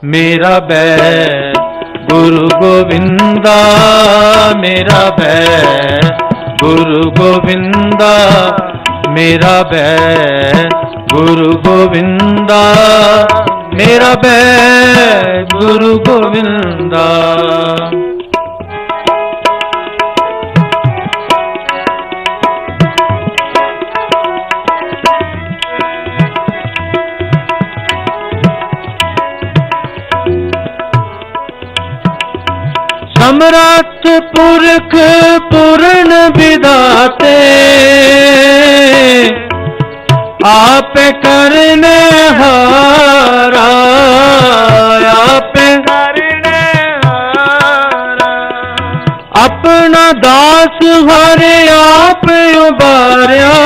मेरा भय गुरु गोविंदा मेरा भय गुरु गोविंदा। मेरा भय गुरु गोविंदा मेरा भय गुरु गोविंदा। सम्राट पुरख पूर्ण विधाते, आप करने हारा, आप करने हारा। अपना दास हरे आप उबार्या,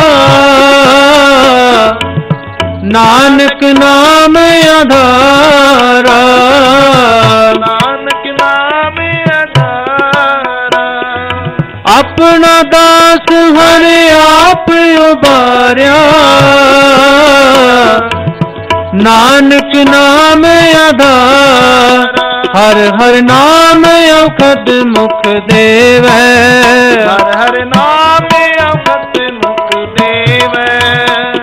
नानक नाम आधारा, नानक नाम आधारा। अपना दास हरे आप उबार्या, नानक नाम आधार। हर हर नाम औखद मुख देवै, हर हर नाम औखद मुख देवै।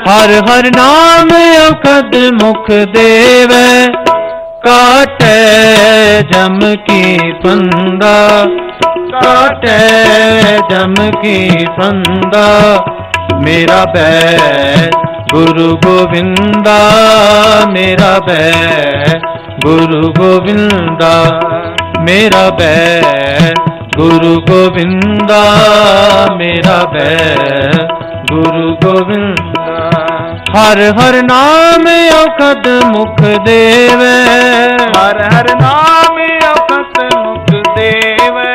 हर हर नाम औखद मुख देवै। काटै जम की फंदा, काटै जम की फंदा। मेरा भय गुरु गोविंदा मेरा भय गुरु गोविंदा। मेरा भय गुरु गोविंदा मेरा भय गुरु गोविंदा। हर हर नाम औखद मुख देवै, हर हर नाम औखद मुख देवै।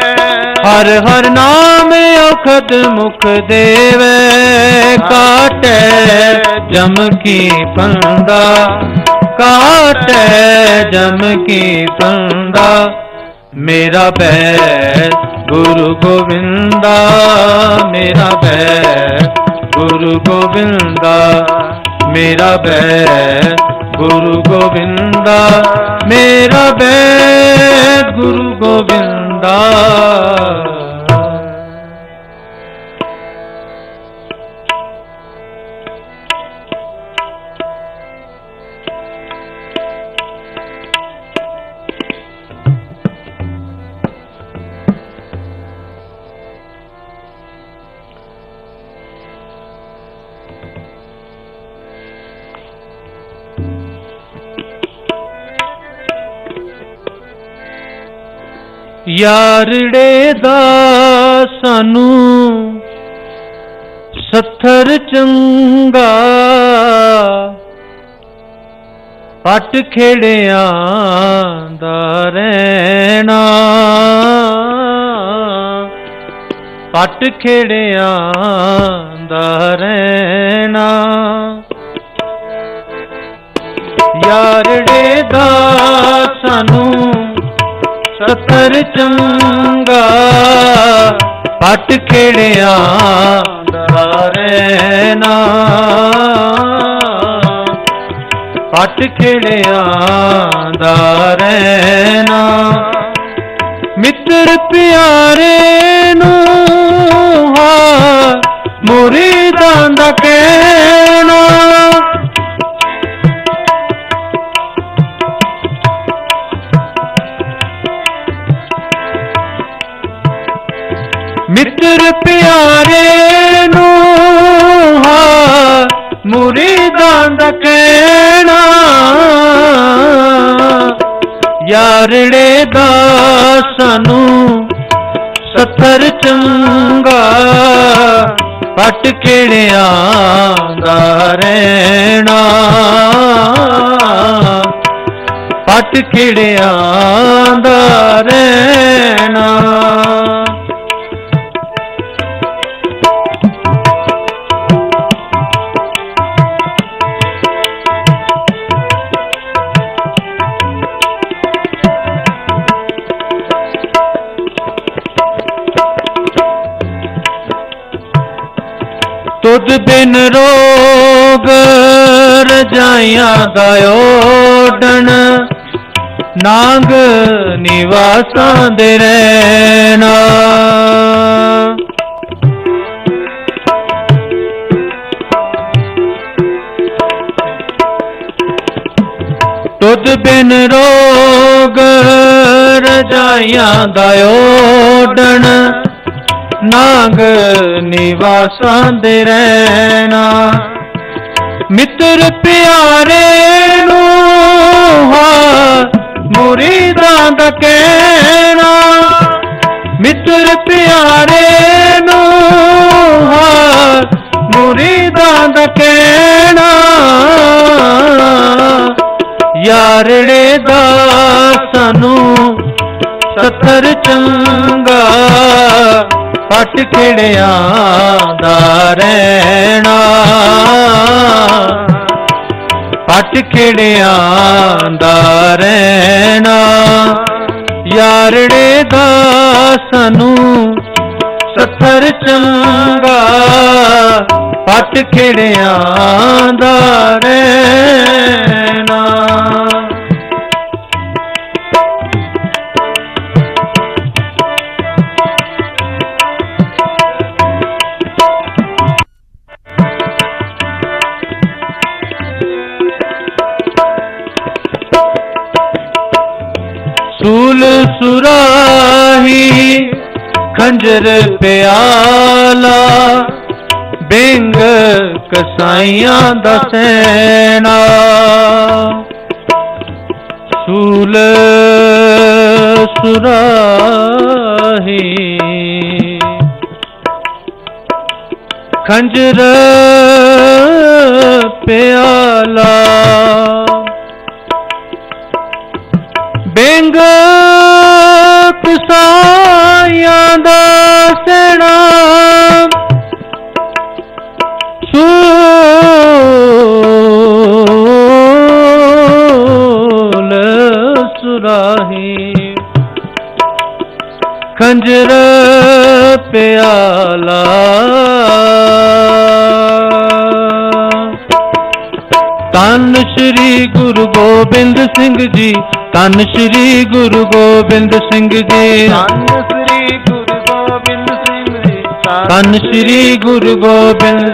हर हर नाम औखद मुख देवै। काटै जम की फंदा, काटै जम की फंदा। मेरा भय गुरु गोविंदा मेरा भय गुरु गोविंदा। मेरा भय गुरु गोविंदा मेरा भय गुरु गोविंदा। यारड़े दा सानू सत्थर चंगा, पट खेड़ियां दा रहना, पट खेड़ियां दा रहना। यारड़े दा सानू सत्थर चंगा, पट खेड़ियां दा रहना, पट खेड़ियां दा रहना। मित्र प्यारे नू मुरीदां दा कहना, मित्र प्यारे नू मुरीदां दा कहना। यारड़े दा सानू सत्थर चंगा, पट खेड़ियां दा रहना, पट खेड़ियां दा रहना। तुद बिन रोग रजाइयां दा ओढ़न, नाग निवासां दे रहना। तुद बिन रोग रजाइयां दा ओढ़न, नाग निवासां दे रहना। मित्र प्यारे नू मुरीदां दा कहना, मित्र प्यारे नू मुरीदां दा कहना। यारड़े दा सानू सत्थर चंगा, पट खेड़ियां दा रहना, पट खेड़ियां दा रहना। यारड़े दा सानू सत्थर चंगा, पट खेड़ियां दा रहना। सूल सुराही खंजर प्याला, बेंग कसाइयां दा सैना। सूल सुराही खंजर प्याला, बेंग कसाइयां दा सैना। सूल सुराही खंजर प्याला, तन श्री गुरु गोबिंद सिंह जी, तन श्री गुरु गोबिंद सिंह जी, धन श्री गुरु गोबिंद सिंह जी, तन श्री गुरु गोबिंद,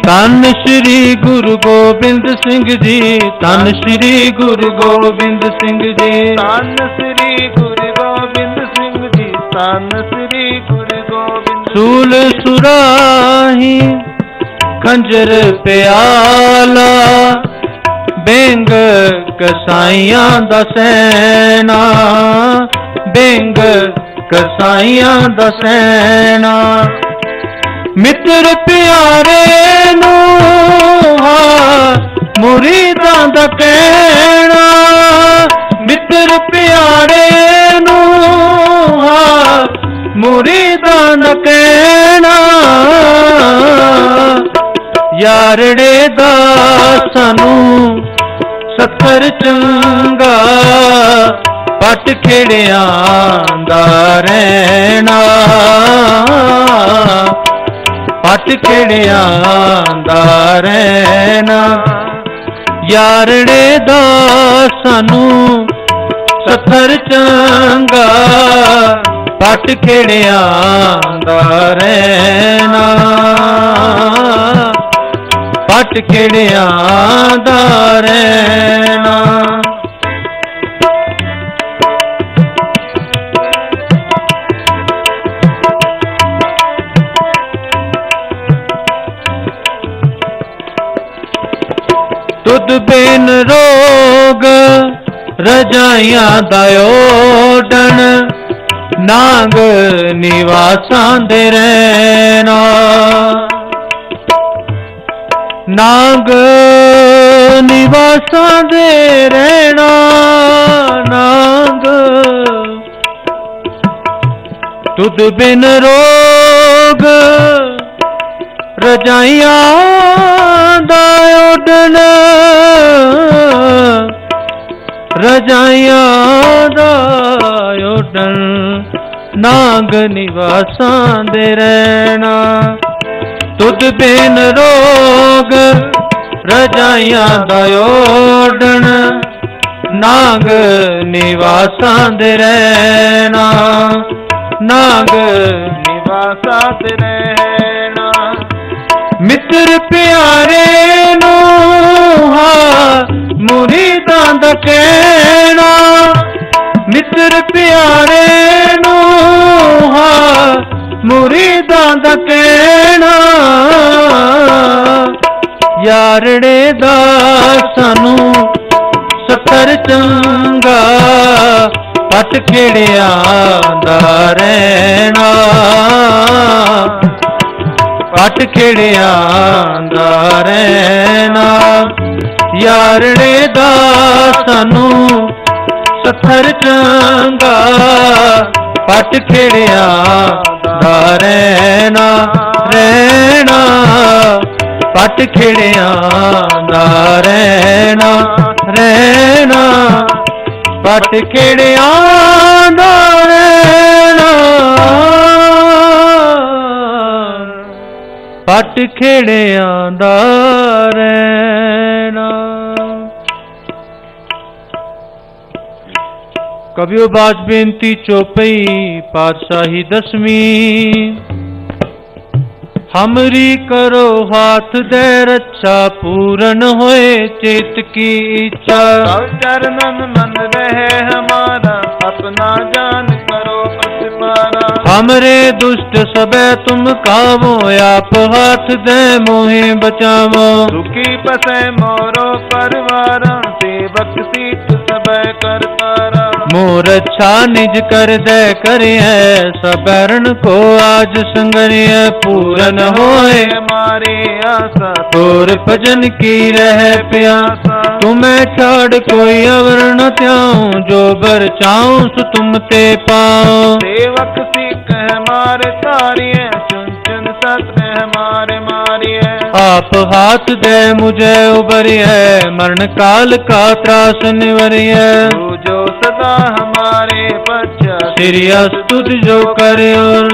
तन श्री गुरु गोबिंद सिंह जी, तन श्री गुरु गोबिंद सिंह जी, धन श्री गुरु गोबिंद सिंह जी, धन श्री गुरु गोबिंद। सूल सुराही खंजर प्याला, बेंग कसाइयां दा सैना, बेंग ਸਿੰਘ ਕਸਾਈਆਂ ਦਾ ਸੈਨਾ। ਮਿੱਤਰ ਪਿਆਰੇ ਨੂੰ ਮੁਰੀਦਾਂ ਦਾ ਕਹਿਣਾ, ਮਿੱਤਰ ਪਿਆਰੇ ਨੂੰ ਮੁਰੀਦਾਂ ਦਾ ਕਹਿਣਾ। ਯਾਰੜੇ ਦਾ ਸਾਨੂੰ ਸੱਤਰ ਚੰਗਾ, ਪੱਟ ਖੇੜਿਆਂ ਦਾ ਰਹਿਣਾ, ਪੱਟ ਖੇੜਿਆਂ ਦਾ ਰਹਿਣਾ। ਯਾਰੜੇ ਦਾ ਸਾਨੂੰ ਸੱਤਰ ਚੰਗਾ, ਪੱਟ ਖੇੜਿਆਂ ਦਾ ਰਹਿਣਾ, ਪੱਟ ਖੇੜਿਆਂ ਦਾ ਰਹਿਣਾ। ਤੁਧ ਬਿਨ ਰੋਗ ਰਜਾਈਆਂ ਦਾ ਓਡਣ, ਨਾਗ ਨਿਵਾਸਾਂ ਦੇ ਰਹਿਣਾ, ਨਾਗ ਨਿਵਾਸਾਂ ਦੇ ਰਹਿਣਾ। ਨਾਗ ਤੁਧ ਬਿਨ ਰੋਗ ਰਜਾਈਆਂ ਦਾ ਓਡਣ, ਰਜਾਈਆਂ ਦਾ ਓਡਣ, ਨਾਗ ਨਿਵਾਸਾਂ ਦੇ ਰਹਿਣਾ। ਤੁਧ ਬਿਨ ਰੋਗ ਰਜਾਈਆਂ ਦਾ ਓਡਣ, ਨਾਗ ਨਿਵਾਸਾਂ ਦੇ ਰਹਿਣਾ, ਨਾਗ ਨਿਵਾਸਾਂ ਦੇ ਰਹਿਣਾ। ਮਿੱਤਰ ਪਿਆਰੇ ਨੂੰ ਮੁਰੀਦਾਂ ਦਾ ਕਹਿਣਾ, ਮਿੱਤਰ ਪਿਆਰੇ ਨੂੰ ਮੁਰੀਦਾਂ ਦਾ ਕਹਿਣਾ। ਯਾਰੜੇ ਦਾ ਸਾਨੂੰ ਸੱਤਰ ਚੰਗਾ, ਪੱਟ ਖੇੜਿਆਂ ਦਾ ਰਹਿਣਾ, ਪੱਟ ਖੇੜਿਆਂ ਦਾ ਰਹਿਣਾ। ਯਾਰੜੇ ਦਾ ਸਾਨੂੰ ਸੱਤਰ ਚੰਗਾ, ਪੱਟ ਖੇੜਿਆਂ ਦਾ ਰਹਿਣਾ, ਰਹਿਣਾ, ਪੱਟ ਖੇੜਿਆਂ ਦਾ ਰਹਿਣਾ, ਰਹਿਣਾ, ਪੱਟ ਖੇੜਿਆਂ ਦਾ ਰਹਿਣਾ, ਪੱਟ ਖੇੜਿਆਂ ਦਾ ਰਹਿਣਾ। ਕਬਿਓ ਬਾਜ ਬੇਨਤੀ ਚੌਪਈ ਪਾਤਸ਼ਾਹੀ ਦਸਵੀਂ। हमरी करो हाथ दे रक्षा, पूर्ण होए चेत की इच्छा। चरणन मन रहे हमारा, अपना जान करो प्रतिपारा। हमरे दुष्ट सबे तुम कावो, आप हाथ दे मोहे बचावो। दुखी पसे मोरो परवारा, सेवक सीत सबे करतारा। मोर अच्छा निज कर दे करिए, सबरण को आज संगरिए। पूरन होए हमारी आशा, तोर भजन की रह प्यासा। तुम्हें छाड़ कोई अवर न त्याऊं, जो बर चाऊं सो तुम ते पाओ। सेवक सीख हमारे तारिये, चुन चुन सत्र हमारे मारिये। आप हाथ दे मुझे उबरिए, मरण काल का त्रास निवरिए। तू जो सदा हमारे बच्चा, श्री अस्तुत जो करे और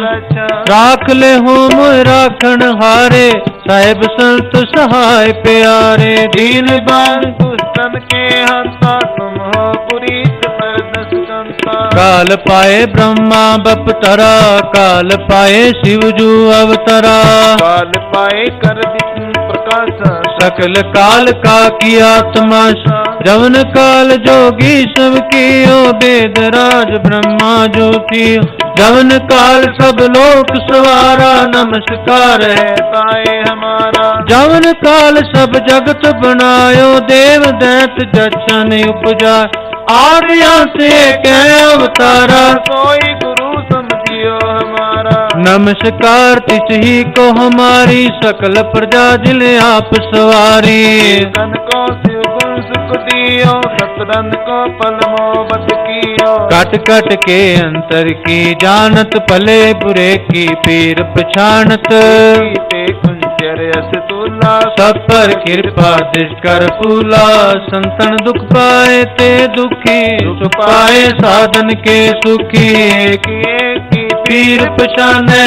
राख ले हो मोह राखण हारे। साहेब संत सहाय प्यारे, दीन बान दुष्टन के हंता, तुम हो पुरीत पर दस कंता। काल पाए ब्रह्मा बपतरा, काल पाए शिव जू अवतरा। काल पाए कर विष्णु प्रकाश, सकल काल का किया तमाशा। जवन काल जोगी सब कियो, वेद राज ब्रह्मा ज्योति। जवन काल सब लोक सवारा, नमस्कार है ताए हमारा। जवन काल सब जगत बनायो, देव दैत जचन उपजा। आदिया से कह अवतारा सोई गुरु समझियो हमारा। नमस्कार तिस ही को हमारी सकल प्रजा जिले आप सवारी। तन को शिव गुण सुख दियो सतरन को पल मोहब्बत कियो। कट कट के अंतर की जानत भले बुरे की पीर पछानत। ते कुंचर अस तुला सब पर कृपा दृष्ट कर फूला। संतन दुख पाए ते दुखी सुख पाए साधन के सुखी। की पीर पछाने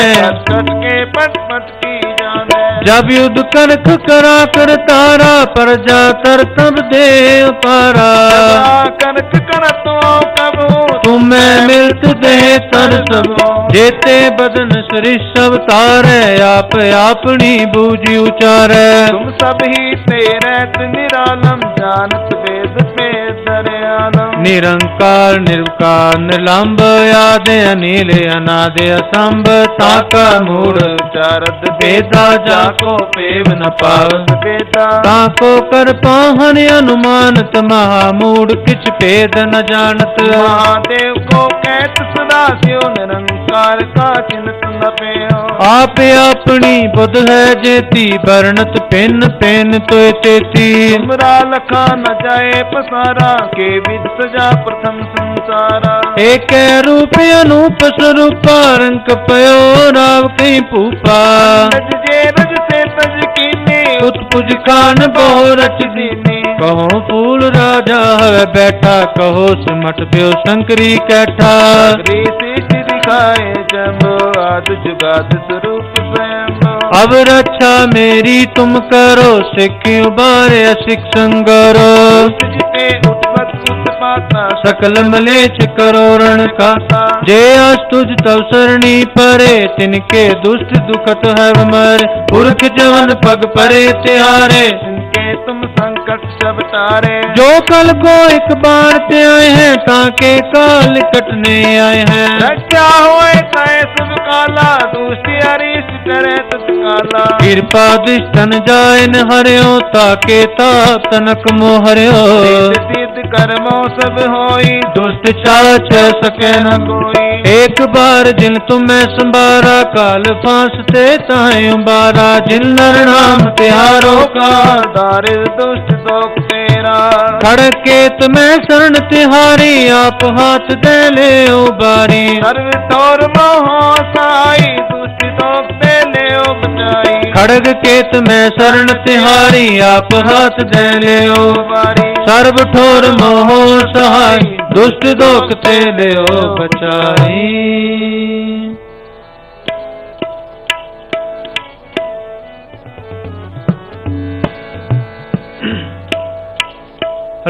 कट के पट पट की जाने। जब युद्ध करख करा कर तारा प्रजा तर तब दे पारा। कनक कर तो कब तुम्हें मिलत दे तर सब जेते बदन सरिसव तारे। आप अपनी बूझी उचारे। तुम सब ही तेरे निरालम जानत वेद पे दरयालम। निरंकार निर्विकार निर्लंब आद अनिल अनाद असंभ। ताका मूढ़ चारद वेदा जाको पेव न पावत बेटा। ताको कर पाहन अनुमानत महामूढ़ किछ भेद न जानत। महादेव को कहत सदा शिव निरंकार का चिंत न पेयो। आप अपनी बुध है जेती वर्णत पिन पिन तो तेती। तुमरा लखा न जाए पसारा के विद सजा प्रथम संसारा। एक रूप अनूप स्वरूपा रंग पयो राव कहीं भूपा। रज जे रज से तज कीने उत्पुज खान बहु रच दीनी। कहो फूल राजा है बैठा कहो सिमट ब्यो शंकरी कैठा। ऋषि दिखाए जब आद जुगाद स्वरूप स्वयं। अब रक्षा मेरी तुम करो सिख उबारे सिख संगरो। जिते उत्पत उत्पाता सकल मलेच करो रण का। जे अस तुझ तव सरणी परे तिनके दुष्ट दुखत है मर। पुरख जवन पग परे तिहारे जिनके तुम संकट सब तारे। जो कल को एक बार ते आए हैं ताके काल कटने आए हैं। रक्षा होए ताए सब काला दूसरी हरीश करे तत्काला। कृपा दृष्टन जाय न हरियो ताके ताप तनक मोहरियो। सिद्ध कर्मों सब होई दुष्ट छाछ सके न कोई। एक बार जिन तुम्हें संभारा काल फांसते ताए उबारा। जिन नर नाम तिहारो का दारिद दुष्ट दोख तेरा। खड़के तुम्हें शरण तिहारी आप हाथ दे ले उबारी। सर्व तोर मोह साई दुष्ट दोख दे ले बचाई। खड़ग केत में शरण तिहारी आप हाथ दे ले बारी। सर्व ठोर मोह सहाय दुष्ट दोख ते ले बचाई।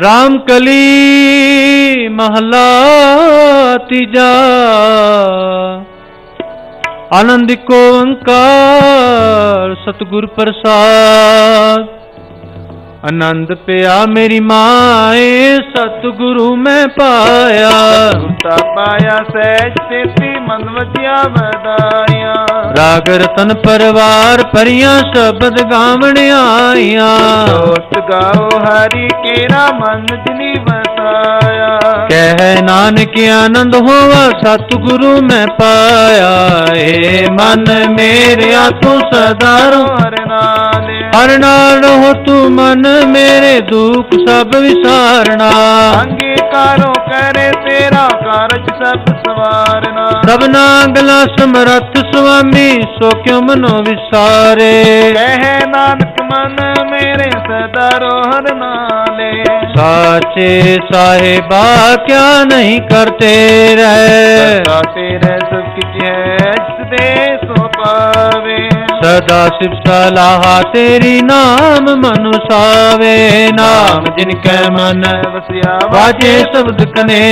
रामकली महला तीजा। आनंद को ओंकार सतगुर प्रसाद। आनंद पिया मेरी माए सतगुरु में पाया। ता पाया सहज तेती मन वजिया बदाया। राग रतन परिवार परियां शब्द गावण आइया। दोस्त गाओ हरि केरा मन जिनी बसाया। कह नानक आनंद होवा सतगुरु में पाया। हे मन मेरे तू सदा रो हर नाले। हर नाल हो तू मन मेरे दुख सब विसारना। अंगीकारो करे तेरा कारज सब सवारना। सबना गला समरथ स्वामी सो क्यों मनो विसारे। कह नानक मन मेरे सदा रोहर नाले। साचे साहिबा क्या नहीं करते रहे। तेरे सब किछ है दे सो पावे। सदा शिव सलाह तेरी नाम मनुसावे। नाम जिनके मन वसिया बाजे शब्द कने।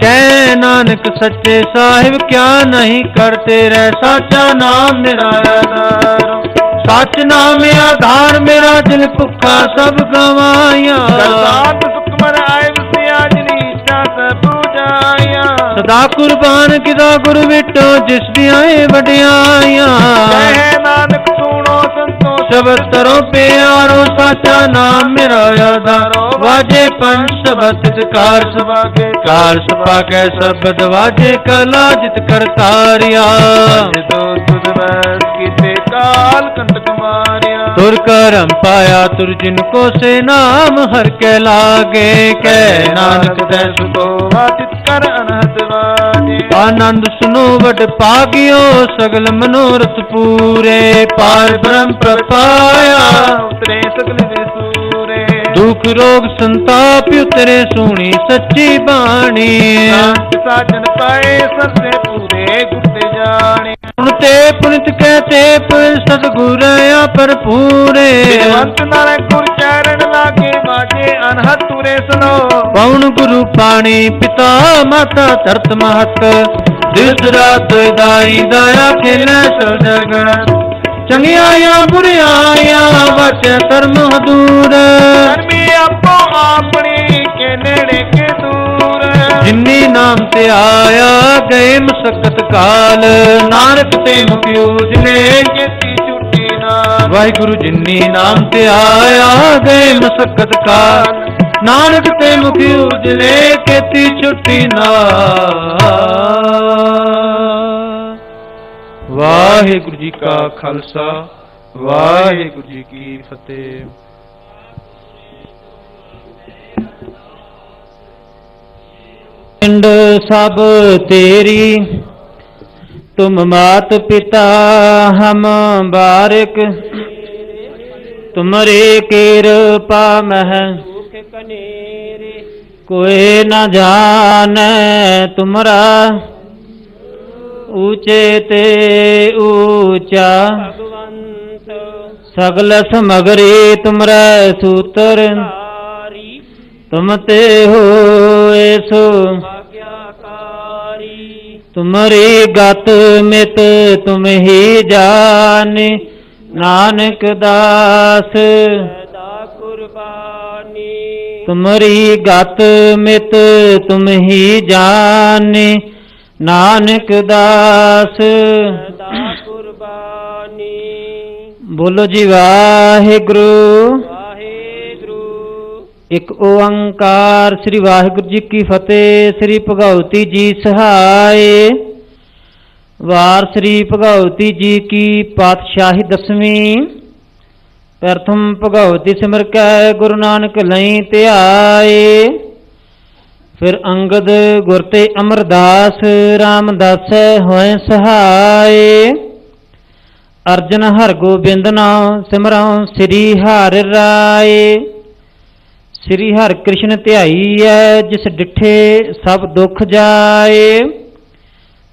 कह नानक सच्चे साहिब क्या नहीं करते रह। साचा नाम मेरा आधार। सच नाम आधार मेरा दिल भुखा सब गवाया। सुखमर आए वसिया जिनी इच्छा सब पूजाया। सदा कुर्बान किदा गुरु विटो जिस दियां वडियाइयां। कहे नानक सुनो संतो शब्द तरो प्यारो साचा नाम मेरा आधारो। वाजे पंच शब्द कार सभा के कार सभा के शब्द वाजे कला जित करतारिया। तो तुझ बस कीते काल कंटक मारिया। तुर करम पाया तुर जिनको से नाम हर के लागे। कह नानक दैस को वाचित कर अनहद वाजे। आनंद सुनो वड पागियो सगल मनोरथ पूरे। पार ब्रह्म प्रपाया उतरे सगल विसूरे। दुख रोग संताप उतरे सुनी सच्ची बाणी। साजन पाए सबसे पूरे गुरते जाने। सुनते पुनित कहते सतगुर पर पूरे। अंत नारायण गुरु चरण लागे बाजे अनहद तुरे सुनो। पवन गुरु पाणी पिता माता धरत महत। दिस रात दाई दाया खेले सब जगत। चंगियाया बुरियाया बचे धर्म दूर। धर्मी आपो अपनी के नेड़े के दूर। जिन्नी नाम से आया गए मसकत काल। नानक ते मुक्ति उजले केती छुट्टी नाम। वाहिगुरु जिन्नी नाम से आया गए मसकत काल। नानक ते मुक्ति उजले केती छुट्टी नाल। वाहिगुरु जी का खालसा वाहिगुरु जी की फतेह। पिंड सब तेरी तुम मात पिता हम बारिक। तुमरे कृपा मह कोई न जाने तुमरा। ऊंचे ते ऊंचा सगल समगरी तुमरा सूत्र। तुम ते हो सो तुमरी गत मित तुम ही जाने। नानक दास तुमरी गत मित तुम ही जाने। नानक दास बोलो जी वाहिगुरु। एक ओंकार श्री वाहिगुरु जी की फतेह। श्री भगवती जी सहाय। वार श्री भगवती जी की पातशाही 10वीं। प्रथम भगवती सिमर कै गुरु नानक लई ध्याए। फिर अंगद गुरते अमरदास रामदास होए सहाय। अर्जन हर गोबिंद नाम सिमरौ श्री हर राय। श्री हर कृष्ण ध्याई है जिस डिठे सब दुख जाए।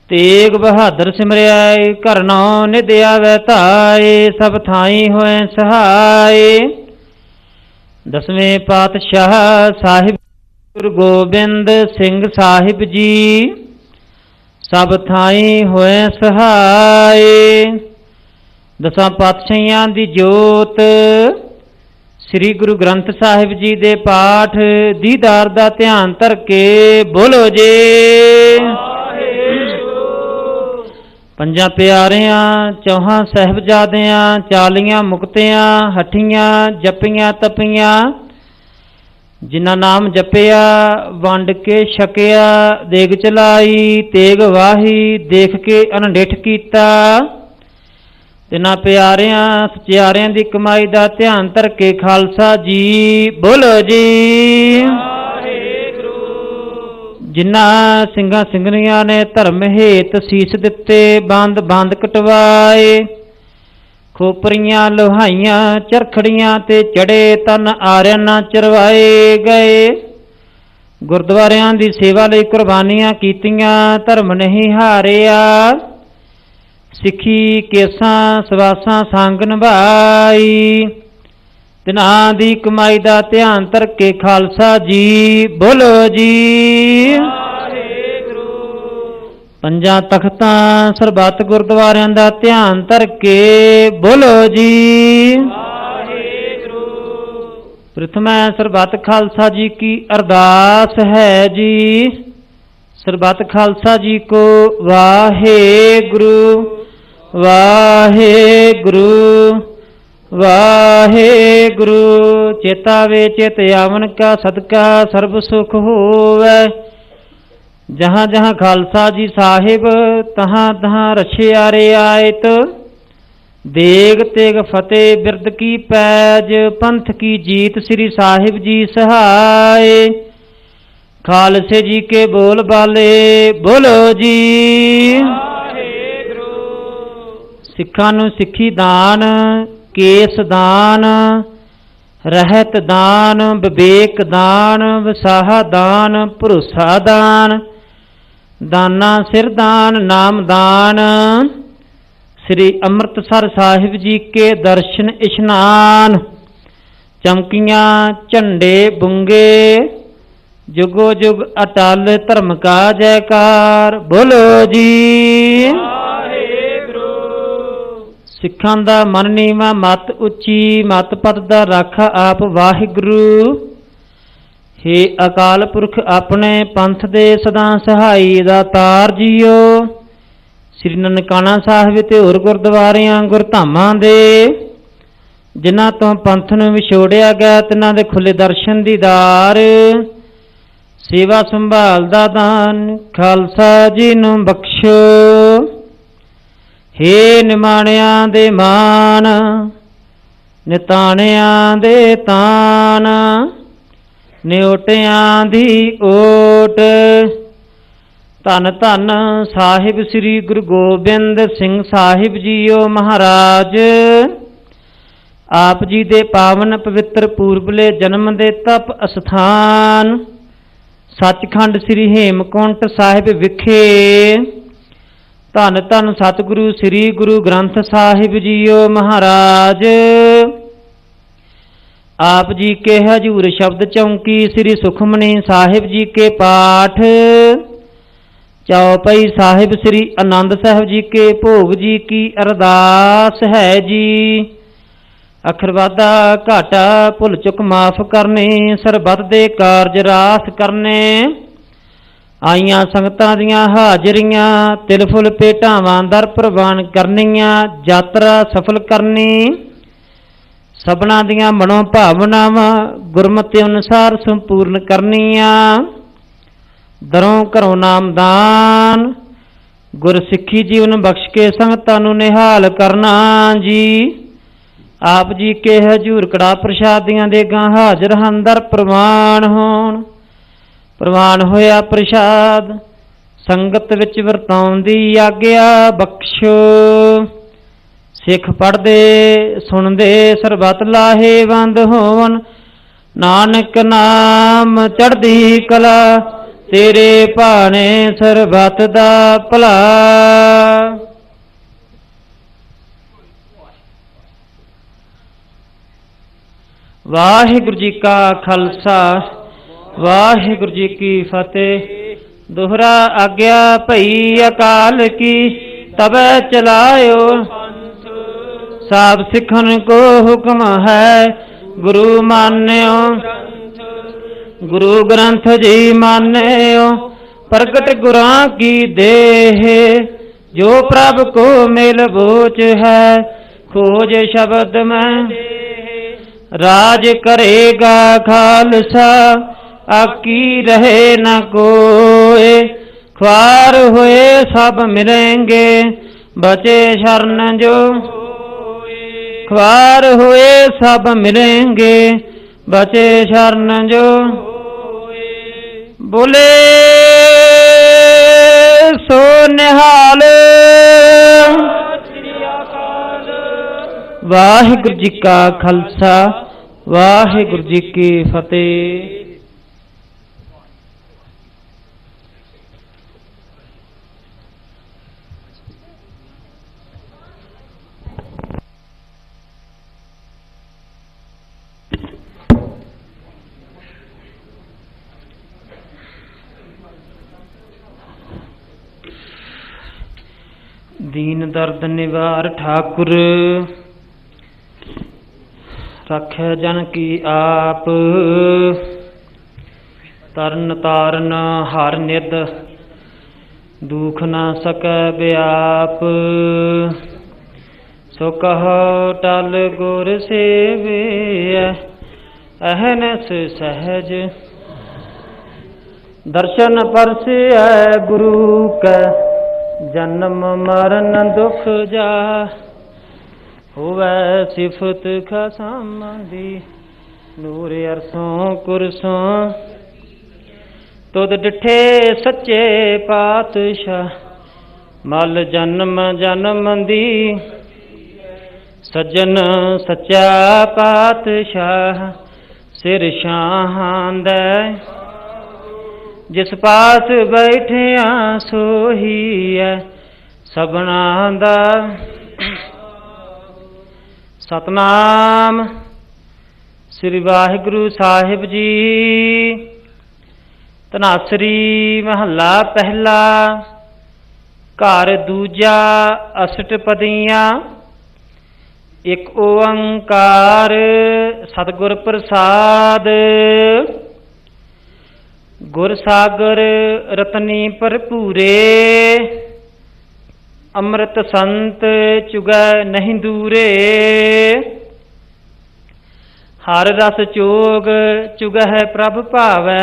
तेग बहादुर सिमरियाए घर नौ निध आवे धाए। सब थाई होए सहाय। 10वें पातशाह साहिब गुरु गोबिंद सिंह साहिब जी सब थाई होए सहाय। 10 पातशाहियां दी जोत श्री गुरु ग्रंथ साहिब जी दे पाठ दीदार दा ध्यान धर के बोलो जे। पंजा प्यारियां चौहां साहिबजादियां 40 मुक्तियां हठियां जपियां तपियां। जिन्ना नाम जपिया वंड के छकिया। देग चलाई तेग वाही देख के अनडिठ कीता। तिना प्यारियां सचियारियां दी कमाई दा ध्यान धर के खालसा जी बोलो जी। जिन्ना ਸਿੰਘਾਂ ਸਿੰਘਣੀਆਂ ने धर्म हेत सीस दिते बंद बंद कटवाए। खोपरियां लोहाइयां चरखड़ियां ते चढ़े तन आर्यां ना चरवाए गए। गुरुद्वारियां दी सेवा लई कुर्बानियां कीतियां धर्म नहीं हारिया। सिखी केसां सवासां संग निभाई। तिन्हां दी कमाई दा ध्यान धर के खालसा जी बोलो जी। पंजा तख्तां सरबत गुरुद्वारियां दा ध्यान धर के बोलो जी। प्रथम सरबत खालसा जी की अरदास है जी। ਸਰਬੱਤ ਖਾਲਸਾ ਜੀ ਕੋ ਵਾਹਿਗੁਰੂ ਵਾਹਿਗੁਰੂ ਵਾਹਿਗੁਰੂ। ਚੇਤਾ ਵੇ ਚਿਤ ਆਵਨ ਕਾ ਸਦਕਾ ਸਰਬ ਸੁਖ ਹੋਵੈ। जहाँ जहाँ खालसा जी साहिब तहाँ तहाँ रछिया रियायत। देग तेग फतेह बिरद की पैज पंथ की जीत श्री साहिब जी सहाय। खालसे जी के बोल बाले बोलो जी। सिखा नूं सिखी दान केस दान रहत दान विवेक दान विसाहा दान भरोसा दान दाना सिर दान नाम दान। श्री अमृतसर साहिब जी के दर्शन इशनान। चमकियां झंडे बुंगे जुगो जुग अटल धर्म का जयकार बोलो जी। सिखां दा मन नीवा मत उच्ची मत पद दा राखा आप वाहिगुरू। हे अकाल पुरख अपने पंथ दे सदा सहाई दातार जीओ। श्री ननकाना साहिब ते होर गुरद्वारियां गुरधामां दे जिन्हां तो पंथ नूं विछोड़िया गया तिन्हां दे खुले दर्शन दीदार। सेवा संभाल दा दान खालसा जी नूं बख्शो। हे निमाणियां दे मान निताणियां दे तान निओटियां दी ओट। धन धन साहिब श्री गुरु गोबिंद सिंह साहिब जीओ महाराज। आप जी दे पावन पवित्र पूर्वले जन्म दे तप अस्थान सचखंड श्री हेमकुंट साहिब विखे। धन धन सतगुरु श्री गुरु ग्रंथ साहिब जीओ महाराज। आप जी के हजूर शब्द चौंकी श्री सुखमनी साहिब जी के पाठ। चौपाई साहिब श्री आनंद साहिब जी के भोग जी की अरदास है जी। अखरवादा घाटा भुल चुक माफ करने सरबत दे कारज रास करने। आईयां संगतां दियां हाजरियां तिल फुल भेटावां दर प्रवान करनियां। यात्रा सफल करनी सबना दियां मनो भावनावां गुरमति अनुसार संपूर्ण करनियां। दरों घरों नामदान गुर सिक्खी जीवन बख्श के संगतां नूं निहाल करना जी। आप जी के हजूर कड़ा प्रसादियां दे गां हाजर हन दर प्रवान होण। प्रवान होया प्रसाद संगत विच वरताउण दी आग्या बख्शो। सिख पढ़दे सुनदे सरबत लाहेवंद होवन। नानक नाम चढ़दी कला तेरे भाने सरबत दा भला। वाहिगुरू जी का खालसा वाहिगुरू जी की फतेह। दोहरा आज्ञा भई अकाल की तबै चलायो। सब सिखन को हुक्म है गुरु मान्यो। गुरु ग्रंथ जी मान्यो प्रगट गुरां की देह। जो प्रभ को मिल बोच है खोज शब्द में। राज करेगा खालसा आकी रहे न कोई। ख्वार हुए सब मिलेंगे बचे शरण जो। ख्वार हुए सब मिलेंगे बचे शरण जो। बोले सो निहाल। वाहिगुरू जी का खालसा वाहिगुरू जी की फतेह। दीन दर्द निवार ठाकुर रखे जन की आप। तरन तारन हर निद दुख न सकै व्याप, सो कहो टल गुर सेवे, अहनस सहज दर्शन परसिया गुरु कै, जन्म मरण दुख जा, होवै सिफत खसामदी, नूर अरसों कुरसों, तुद डिठे सच्चे पातशाह, मल जन्म जन्म दी, सज्जन सच्चा पातशाह, सिर शाहां दै, जिस पास बैठिया सोही है सबना दा। सतनाम श्री वाहिगुरु साहिब जी। धनासरी महला पहला, घर दूजा अष्टपदियाँ, एक ओंकार सतगुर प्रसाद। गुर सागर रतनी भरपूरे, अमृत संत चुगै नहीं दूरे। हर रस चोग चुगह प्रभ भावै,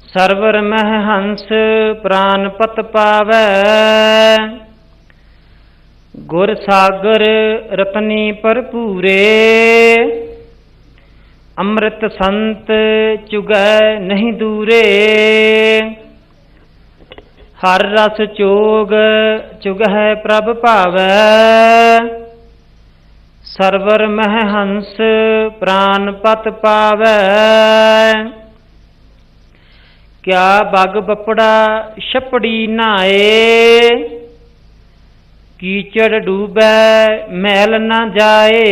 सरवर मह हंस प्राण पत पावै। गुर सागर रतनी भरपूरे, अमृत संत चुगै नहीं दूरे। हर रस चोग चुगह प्रभ भावै, सरवर मह हंस प्राण पत पावै। क्या बग बपड़ा छपड़ी नहाए, कीचड़ डूबै मैल न जाए।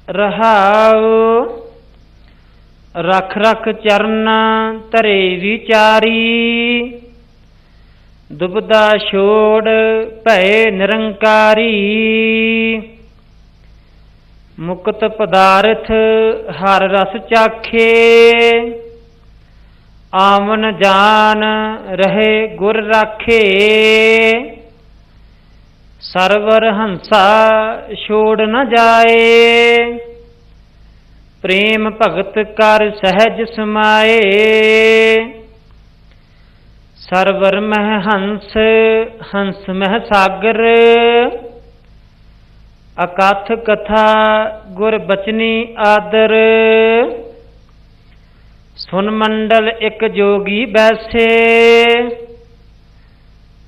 रहाओ रख रख चरण धरे विचारी, दुबदा छोड़ भय निरंकारी। मुक्त पदार्थ हर रस चाखे, आवन जान रहे गुर राखे। सरवर हंसा छोड़ न जाए, प्रेम भगत कर सहज समाए। सरवर मह हंस हंस मह सागर, अकथ कथा गुर बचनी आदर। सुन मंडल एक जोगी बैसे,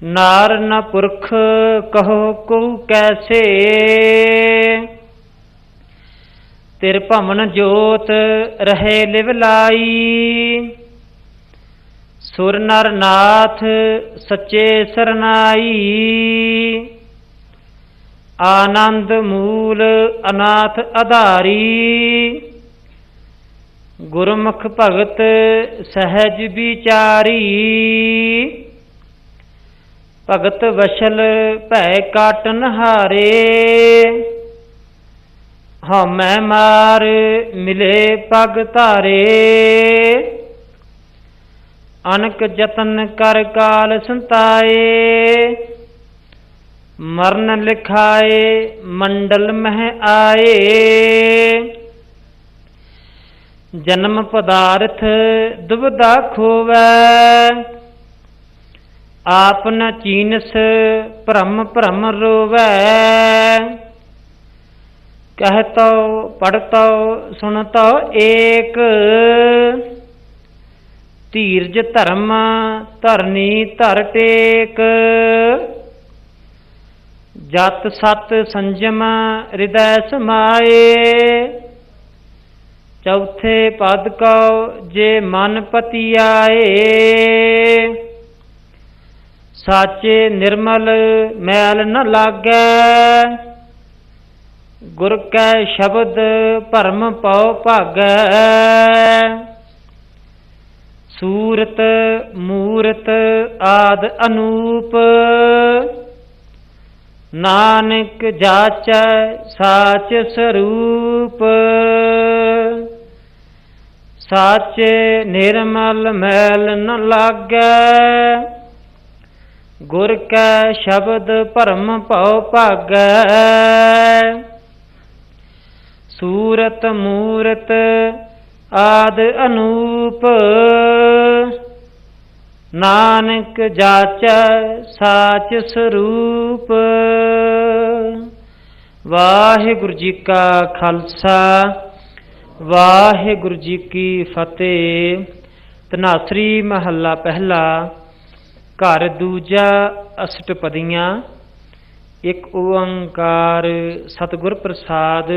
नार न पुरख कहो को कैसे। तिर भमन जोत रहे लिवलाई, सुर नर नाथ सच्चे सरनाई। आनंद मूल अनाथ आधारी, गुरमुख भगत सहज विचारी। भगत वशल भय काटन हारे, हमै मार मिले पग धारे। अनक जतन कर काल संताए, मरण लिखाए मंडल मह आए। जन्म पदार्थ दुबदा खोवै, आप न चीनस भ्रम भ्रम रोवै। कहतो पढ़तो सुनतो एक, धीरज धर्म धरनी धर टेक। जत सत संजम हृदय समाए, चौथे पद को जे मन पति आए। साचे निर्मल मैल न लागै, गुर कै शब्द भरम पौ भागै। सूरत मूरत आद अनूप, नानक जाचै साच स्वरूप। साचे निर्मल मैल न लागै, गुर कै शब्द भरम भौ भागै। सूरत मूरत आद अनूप, नानक जाचै साच स्वरूप। वाहिगुरु जी का खालसा, वाहिगुरु जी की फतेह। धनासरी महला पहला। घर दूजा अष्टपदियाँ। एक ओंकार सतगुर प्रसाद।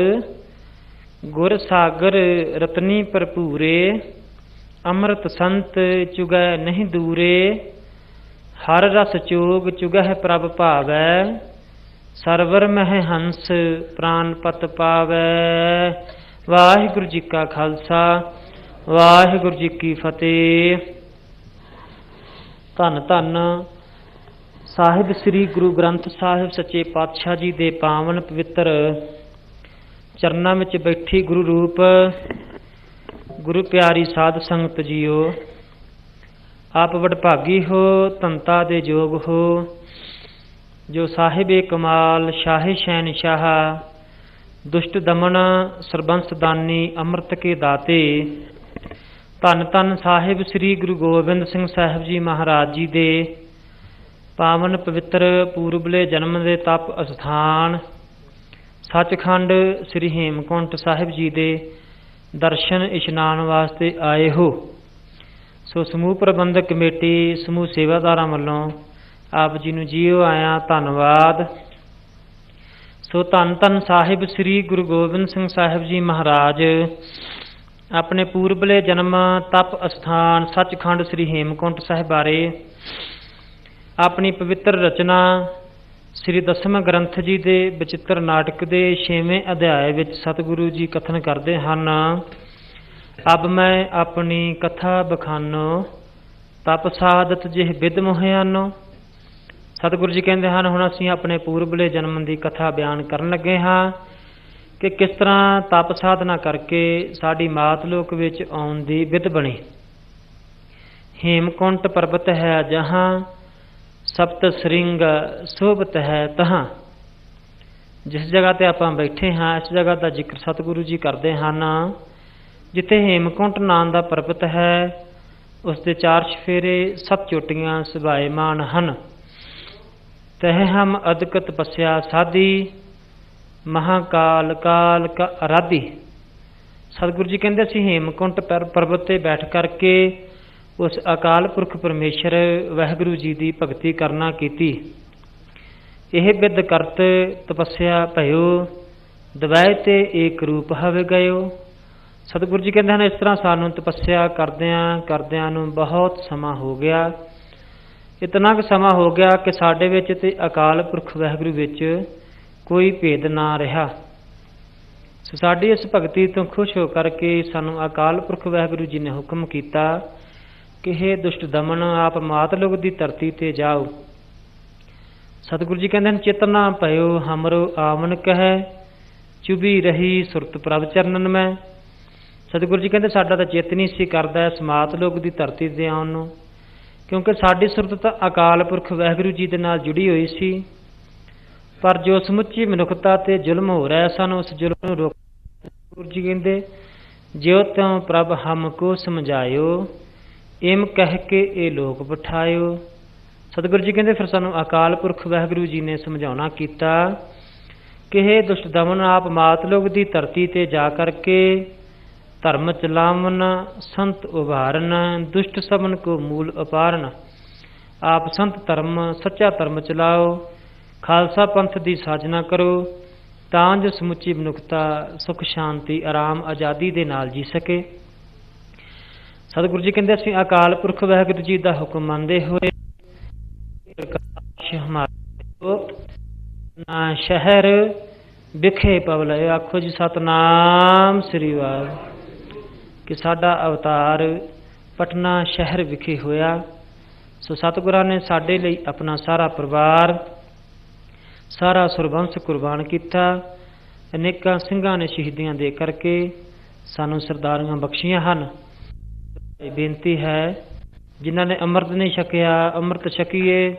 गुर सागर रतनी भरपूरे, अमृत संत चुगै नहीं दूरे। हर रस चोग चुगह प्रभ भावै, सरवर मह हंस प्राण पत पावै। वाहिगुरु जी का खालसा, वाहिगुरु जी की फतेह। धन धन साहिब श्री गुरु ग्रंथ साहिब सच्चे पातशाह जी दे पावन पवित्र चरनां विच बैठी गुरु रूप गुरु प्यारी साध संगत जीओ। आप वडभागी हो, धनता दे जोग हो, जो साहिबे कमाल शाहे शहनशाह, दुष्ट दमन सरबंस दानी अमृत के दाते। धन धन साहिब श्री गुरु गोबिंद सिंह साहिब जी महाराज जी दे पावन पवित्र पूरबले जन्म दे तप अस्थान सचखंड श्री हेमकुंट साहिब जी दे दर्शन इशनान वास्ते आए हो। सो समूह प्रबंधक कमेटी समूह सेवादारां वल्लों आप जी नूं जीओ आया धन्नवाद। सो धन धन साहिब श्री गुरु गोबिंद सिंह साहिब जी महाराज अपने पूरबले जन्म तप अस्थान सचखंड श्री हेमकुंट साहिब बारे अपनी पवित्र रचना श्री दसम ग्रंथ जी दे बचित्र नाटक दे 6वें अध्याय विच सतगुरु जी कथन करते हैं। अब मैं अपनी कथा बखानो, तप साधत जिह बिद मोहियानो। सतगुरु जी कहते हैं हुण असीं अपने पूरबले जन्म की कथा बयान करन लगे हाँ कि किस तरह तप साधना करके साडी मात लोक विच आउण दी बिद बनी। हेमकुंट पर्वत है जहाँ, सप्त श्रृंग शोभत है तहाँ। जिस जगह ते आपां बैठे हाँ इस जगह का जिक्र सतगुरु जी करते हैं। जिथे हेमकुंट नाम का पर्वत है उसके 4 चफेरे 7 चोटियां सुभाएमान हन। तह हम अदक तपस्या साधी, महाकाल काल का आराधी। सतगुरु जी कहते असीं हेमकुंट पर्वत ते बैठ करके उस अकाल पुरख परमेश्वर वाहिगुरु जी की भगती करना कीती। यह बिद करत तपस्या भयो, दवाए ते एक रूप हवे गयो। सतगुरु जी कहते हैं इस तरह सानू तपस्या करदियां करदियां नूं बहुत समा हो गया। इतना क समा हो गया कि साडे विच ते अकाल पुरख वाहिगुरु विच कोई भेद ना रहा। सो साडी इस भगती तो खुश हो करके सानू अकाल पुरख वाहिगुरु जी ने हुक्म किया कि हे दुष्ट दमन आप मातलुग की धरती ते जाओ। सतगुरु जी कहते हैं चेतना भयो हमरो आवन कह, चुभी रही सुरत प्रभ चरणन में। सतगुरु जी कहते साडा तो चित नहीं सी करदा इस मातलुग की धरती ते आउण नूं, क्योंकि साडी सुरत तो अकाल पुरख वाहिगुरु जी दे नाल जुड़ी हुई सी। पर जो समुची मनुखता ते जुल्म हो रहा है सानू उस जुल्म नूं रोक। सतगुरु जी कहते ज्यों त्यों प्रभ हमको समझायो, इम कह के ये लोक बिठायो। सतगुरु जी कहते फिर सानू अकाल पुरख वाहिगुरु जी ने समझाउणा कीता कि हे दुष्ट दमन आप मातलोक की धरती ते जा करके धर्म चलावन, संत उभारन, दुष्ट सबन को मूल उपारन। आप संत धर्म सच्चा धर्म चलाओ, खालसा पंथ की साजना करो तां जो समुची मनुखता सुख शांति आराम आज़ादी दे नाल जी सके। सतगुरु जी कहते असीं अकाल पुरख वाहिगुरु जी का हुक्म मनते हुए ना शहर विखे पवले। आखो जी सतनाम श्री वाहिगुरू। कि साडा अवतार पटना शहर विखे होया। सो सतगुरां ने साडे लई अपना सारा परिवार सारा सुरबंश कुर्बान किया। अनेकां ਸਿੰਘਾਂ ने शहीदियां दे करके सानू सरदारियां बख्शियां हन। ਬੇਨਤੀ ਹੈ, ਜਿਨ੍ਹਾਂ ਨੇ ਅੰਮ੍ਰਿਤ ਨਹੀਂ ਛਕਿਆ ਅੰਮ੍ਰਿਤ ਛਕੀਏ,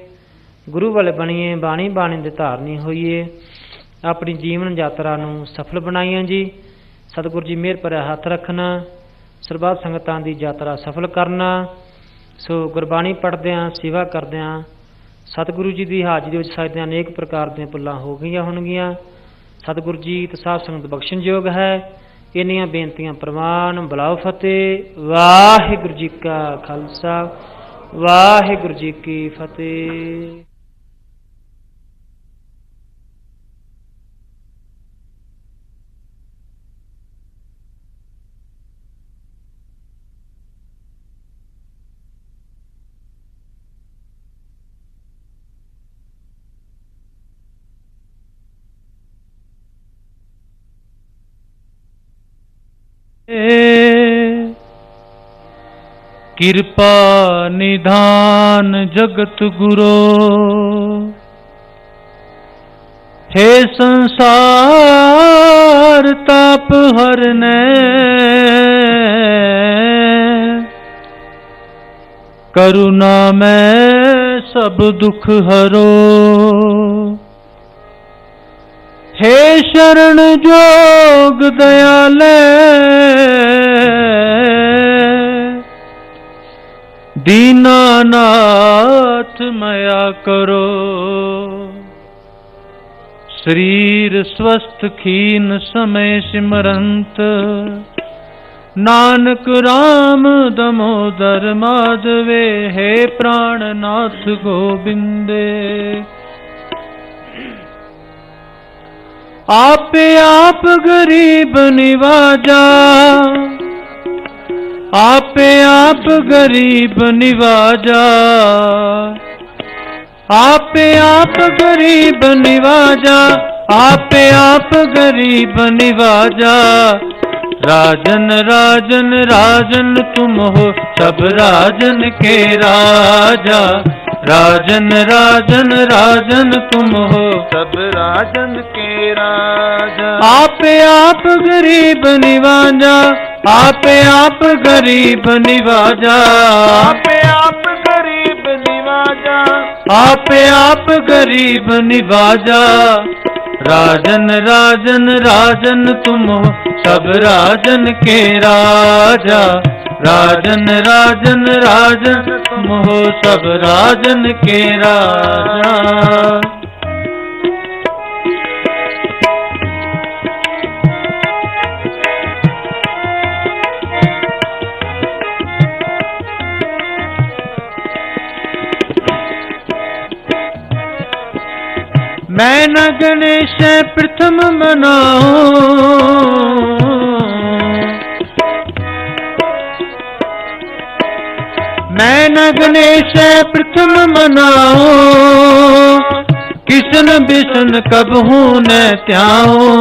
ਗੁਰੂ ਵਾਲੇ ਬਣੀਏ, ਬਾਣੀ ਬਾਣੀ ਦੇ ਧਾਰਨੀ ਹੋਈਏ, ਆਪਣੀ ਜੀਵਨ ਯਾਤਰਾ ਨੂੰ ਸਫਲ ਬਣਾਈਏ ਜੀ। ਸਤਿਗੁਰੂ ਜੀ ਮਿਹਰ ਭਰਿਆ ਹੱਥ ਰੱਖਣਾ, ਸਰਬੱਤ ਸੰਗਤਾਂ ਦੀ ਯਾਤਰਾ ਸਫਲ ਕਰਨਾ। ਸੋ ਗੁਰਬਾਣੀ ਪੜ੍ਹਦਿਆਂ ਸੇਵਾ ਕਰਦਿਆਂ ਸਤਿਗੁਰੂ ਜੀ ਦੀ ਹਾਜ਼ਰੀ ਵਿੱਚ ਸਾਡੀਆਂ ਅਨੇਕ ਪ੍ਰਕਾਰ ਦੀਆਂ ਭੁੱਲਾਂ ਹੋ ਗਈਆਂ ਹੋਣਗੀਆਂ। ਸਤਿਗੁਰੂ ਜੀ ਤੇ ਸਾਧ ਸੰਗਤ ਬਖਸ਼ਣਯੋਗ ਹੈ। ਇੰਨੀਆਂ ਬੇਨਤੀਆਂ ਪ੍ਰਵਾਨ। ਬੁਲਾਓ ਫਤਿਹ। ਵਾਹਿਗੁਰੂ ਜੀ ਕਾ ਖਾਲਸਾ, ਵਾਹਿਗੁਰੂ ਜੀ ਕੀ ਫਤਿਹ। किरपा निधान जगत गुरो, हे संसार ताप हरने, करुणा में सब दुख हरो, हे शरण जोग दयाले, दीनानाथ मया करो, शरीर स्वस्थ खीन समय सिमरंत, नानक राम दमोदर माधवे, हे प्राणनाथ गोविंदे। आपे आप गरीब निवाजा, आपे आप गरीब निवाजा, आपे आप गरीब निवाजा, आपे आप गरीब निवाजा। राजन राजन राजन तुम हो सब राजन के राजा, राजन राजन राजन तुम हो सब राजन के राजा। आपे आप गरीब निवाजा, आपे आप गरीब निवाजा, आपे आप गरीब निवाजा, आपे आप गरीब निवाजा। राजन राजन राजन तुम हो सब राजन के राजा, राजन राजन राजन तुम हो सब राजन के राजा। मैं न गणेश प्रथम मनाऊं, मैं न गणेश प्रथम मनाऊं, किशन बिशन कब हूँ न त्याऊं।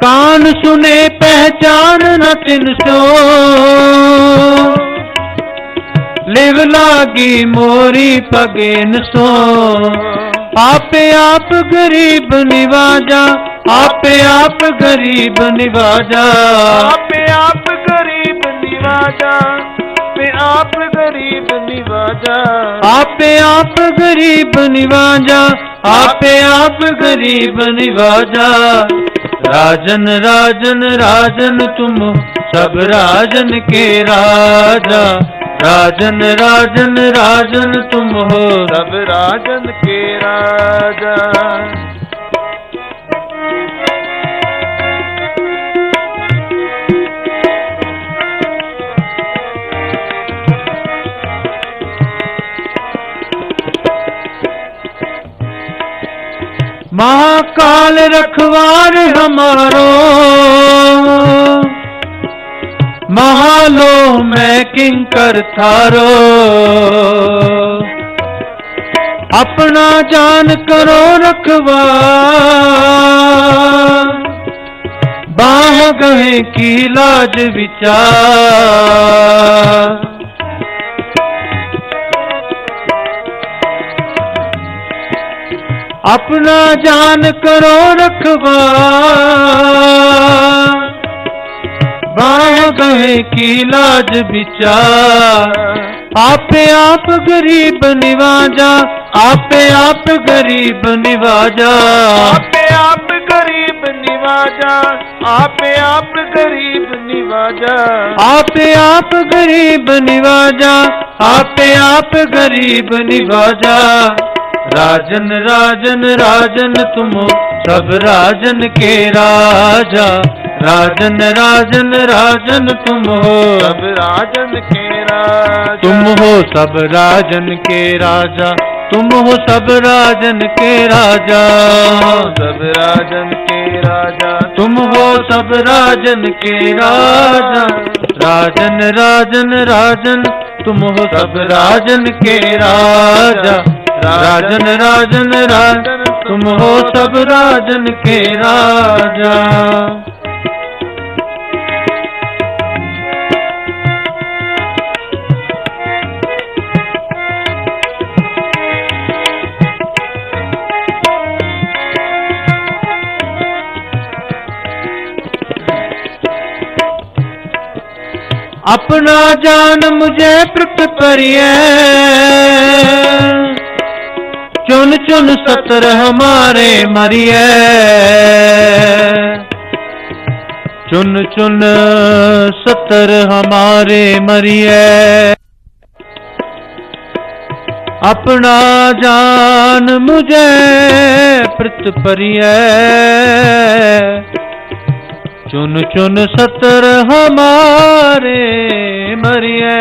कान सुने पहचान न तिन सो, लिव लागी मोरी पगेन सो। आपे आप गरीब निवाजा, आपे आप गरीब निवाजा, आपे आप गरीब निवाजा, आपे आप गरीब निवाजा, आपे आप गरीब निवाजा, आपे आप गरीब निवाजा। राजन राजन राजन तुम सब राजन के राजा, राजन राजन राजन तुम हो सब राजन के राजा। महाकाल रखवार हमारो, महालोह में किंकर थारो। अपना जान करो रखवार, बाह गहे की लाज विचार। अपना जान करो रखवार, बाह गए की लाज विचार। आपे आप गरीब निवाजा, आपे आप गरीब निवाजा, आपे आप गरीब निवाजा, आपे आप गरीब निवाजा, आपे आप गरीब निवाजा, आपे आप गरीब निवाजा। राजन राजन राजन तुम हो सब राजन के राजा, राजन राजन राजन तुम हो सब राजन के राजा, तुम हो सब राजन के राजा, तुम हो सब राजन के राजा, सब राजन के राजा, तुम हो सब राजन के राजा। राजन राजन राजन तुम हो सब राजन के राजा, राजन राजन राजन तुम हो सब राजन के राजा। अपना जान मुझे पृथ परिये, चुन चुन सतर हमारे मरिए, चुन चुन सतर हमारे मरिए। अपना जान मुझे पृथ परिये, चुन चुन सतर हमारे मरिए।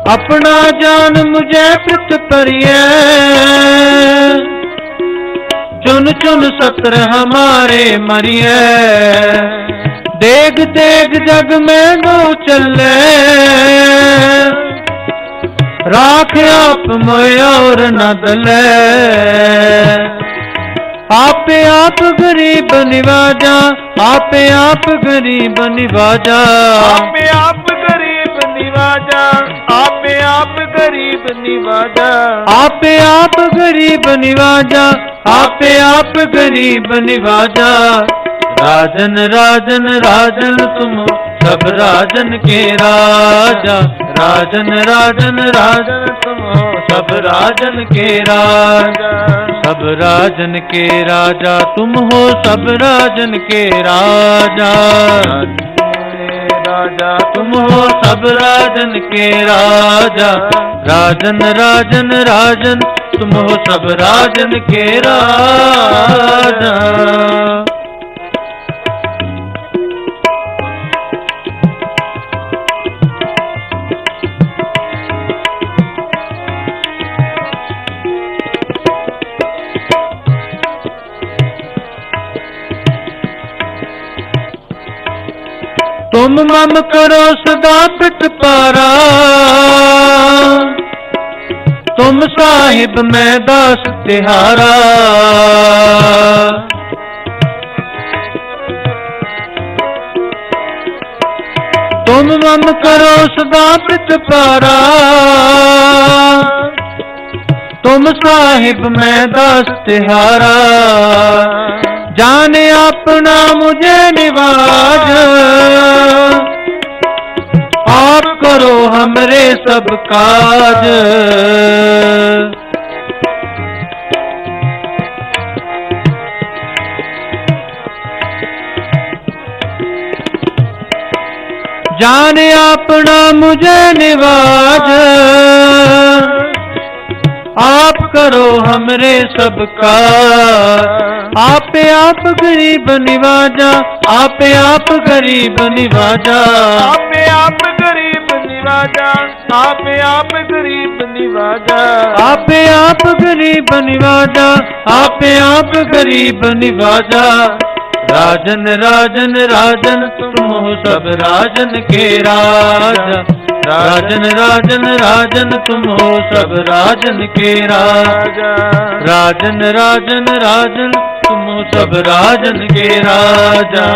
अपना जान मुझे पृथ परिये, चुन चुन सतर हमारे मरिए। देग देग जग में दो चले, राख आप मोय और न दले। आपे आप गरीब निवाजा, आपे आप गरीब निवाजा, आपे आप गरीब निवाजा, आपे आप गरीब निवाजा, आपे आप गरीब निवाजा, आपे आप गरीब निवाजा। राजन राजन राजन तुम सब राजन के राजा, राजन राजन राजन तुम सब राजन के राजा, सब राजन के राजा तुम हो सब राजन के राजा। राजा तुम हो सब राजन के राजा, राजन राजन राजन तुम हो सब राजन के राजा। तुम मम करो सदा पिट पारा, तुम साहिब मैं दास तिहारा। तुम मम करो सदा पिट पारा, तुम साहिब मैं दास तिहारा। जाने अपना मुझे निवाज, आप करो हमरे सब काज। जाने अपना मुझे निवाज, आप करो हमरे सब काज। आपे आप गरीब निवाजा, आपे आप गरीब निवाजा, आपे आप गरीब निवाजा, आपे आप गरीब निवाजा, आपे आप गरीब निवाजा, आपे आप गरीब निवाजा। राजन राजन राजन तुम हो सब राजन के राजा, राजन राजन राजन तुम हो सब राजन के राजा, राजन राजन राजन तुम हो सब राजन के राजा।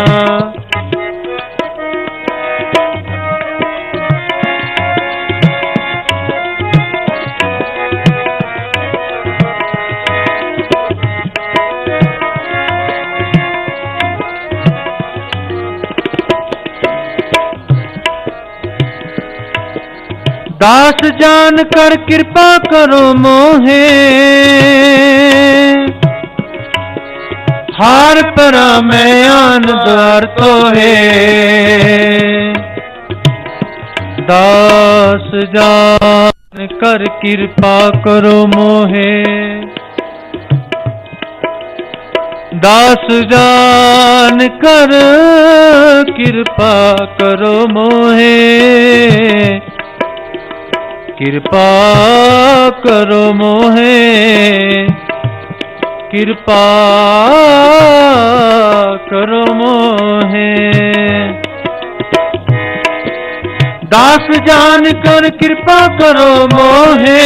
दास जान कर कृपा करो मोहे, हार परा मैं आन द्वार तो है। दास जान कर कृपा करो मोहे, दास जान कर कृपा करो मोहे, कृपा करो मोहे, कृपा करो मोहे। दास जान कर कृपा करो मोहे,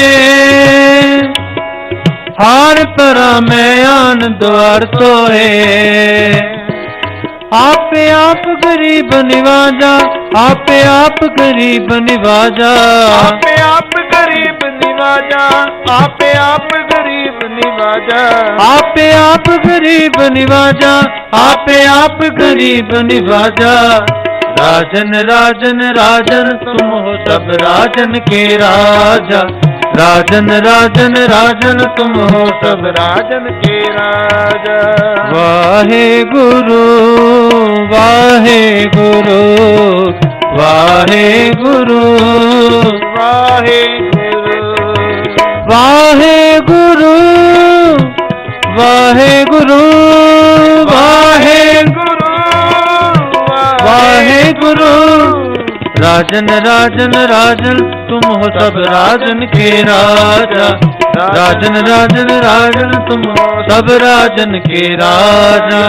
हार परा मैं आन द्वार तो है। आपे आप गरीब निवाजा, आपे आप गरीब निवाजा, आपे आप गरीब निवाजा, आपे आप गरीब निवाजा, आपे आप गरीब निवाजा, आपे आप गरीब निवाजा। राजन राजन राजन तुम हो सब राजन के राजा, राजन राजन राजन तुम हो सब राजन के राजा। वाहे गुरु वाहे गुरु वाहे गुरु वाहे गुरु वाहे गुरु वाहे गुरु वाहे गुरु वाहे गुरु। राजन राजन राजन तुम हो सब राजन के राजा, राजन राजन राजन तुम हो सब राजन के राजा।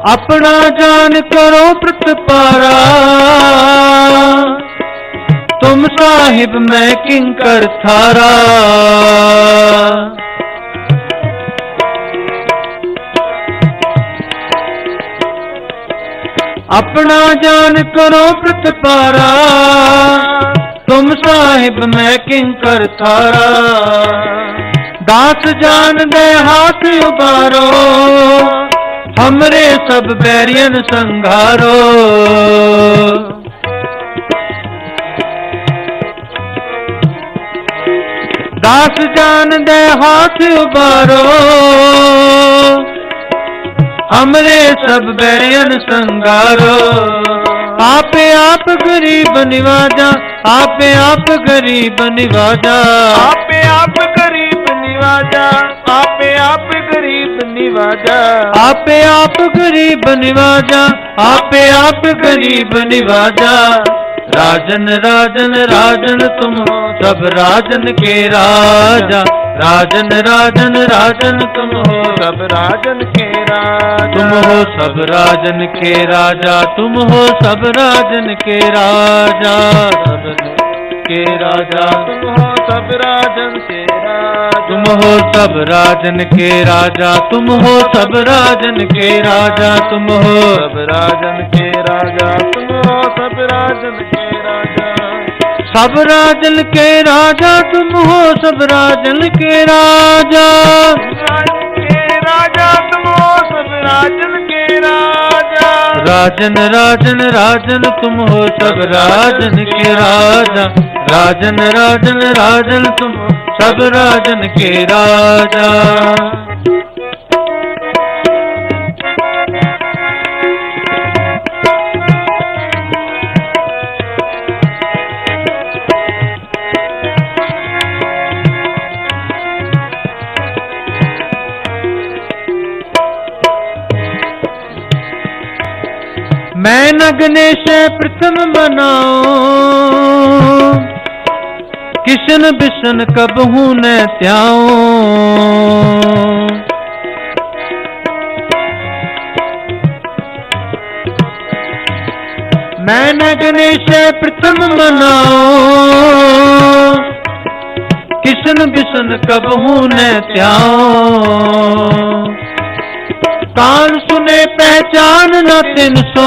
अपना जान करो प्रतिपारा, तुम साहिब मैं किंकर थारा। अपना जान करो प्रतिपारा, तुम साहिब मैं किंकर थारा। दास जान दे हाथ उबारो, हमरे सब बैरियन संघारो। दास जान दे हाथ उबारो, हमरे सब बैरियन संघारो। आपे आप गरीब निवाजा, आपे आप गरीब निवाजा, आपे आप गरीब निवाजा, आपे आप गरीब निवाजा, आपे आप गरीब निवाजा, आपे आप गरीब निवाजा। राजन राजन राजन तुम हो सब राजन के राजा, राजन राजन राजन तुम हो सब राजन के राजा। तुम हो सब राजन के राजा, तुम हो सब राजन के राजा, सब के राजा। तुम हो सब राजन के राजा, तुम हो सब राजन के राजा, तुम हो सब राजन के राजा, तुम हो सब राजन के राजा, तुम हो सब राजन के राजा। सब राजन के राजा, तुम हो सब राजन के राजा। के राजा, तुम हो सब राजन के राजा। राजन राजन राजन तुम हो सब राजन के राजा, राजन राजन राजन तुम हो सब राजन के राजा। मैं न गणेश प्रथम बनाऊं, किशन बिशन कब हूँ न त्याऊं। मैं न गणेश प्रथम बनाऊं, किशन बिशन कब हूँ न त्याऊं। कान सुने पहचान न 300,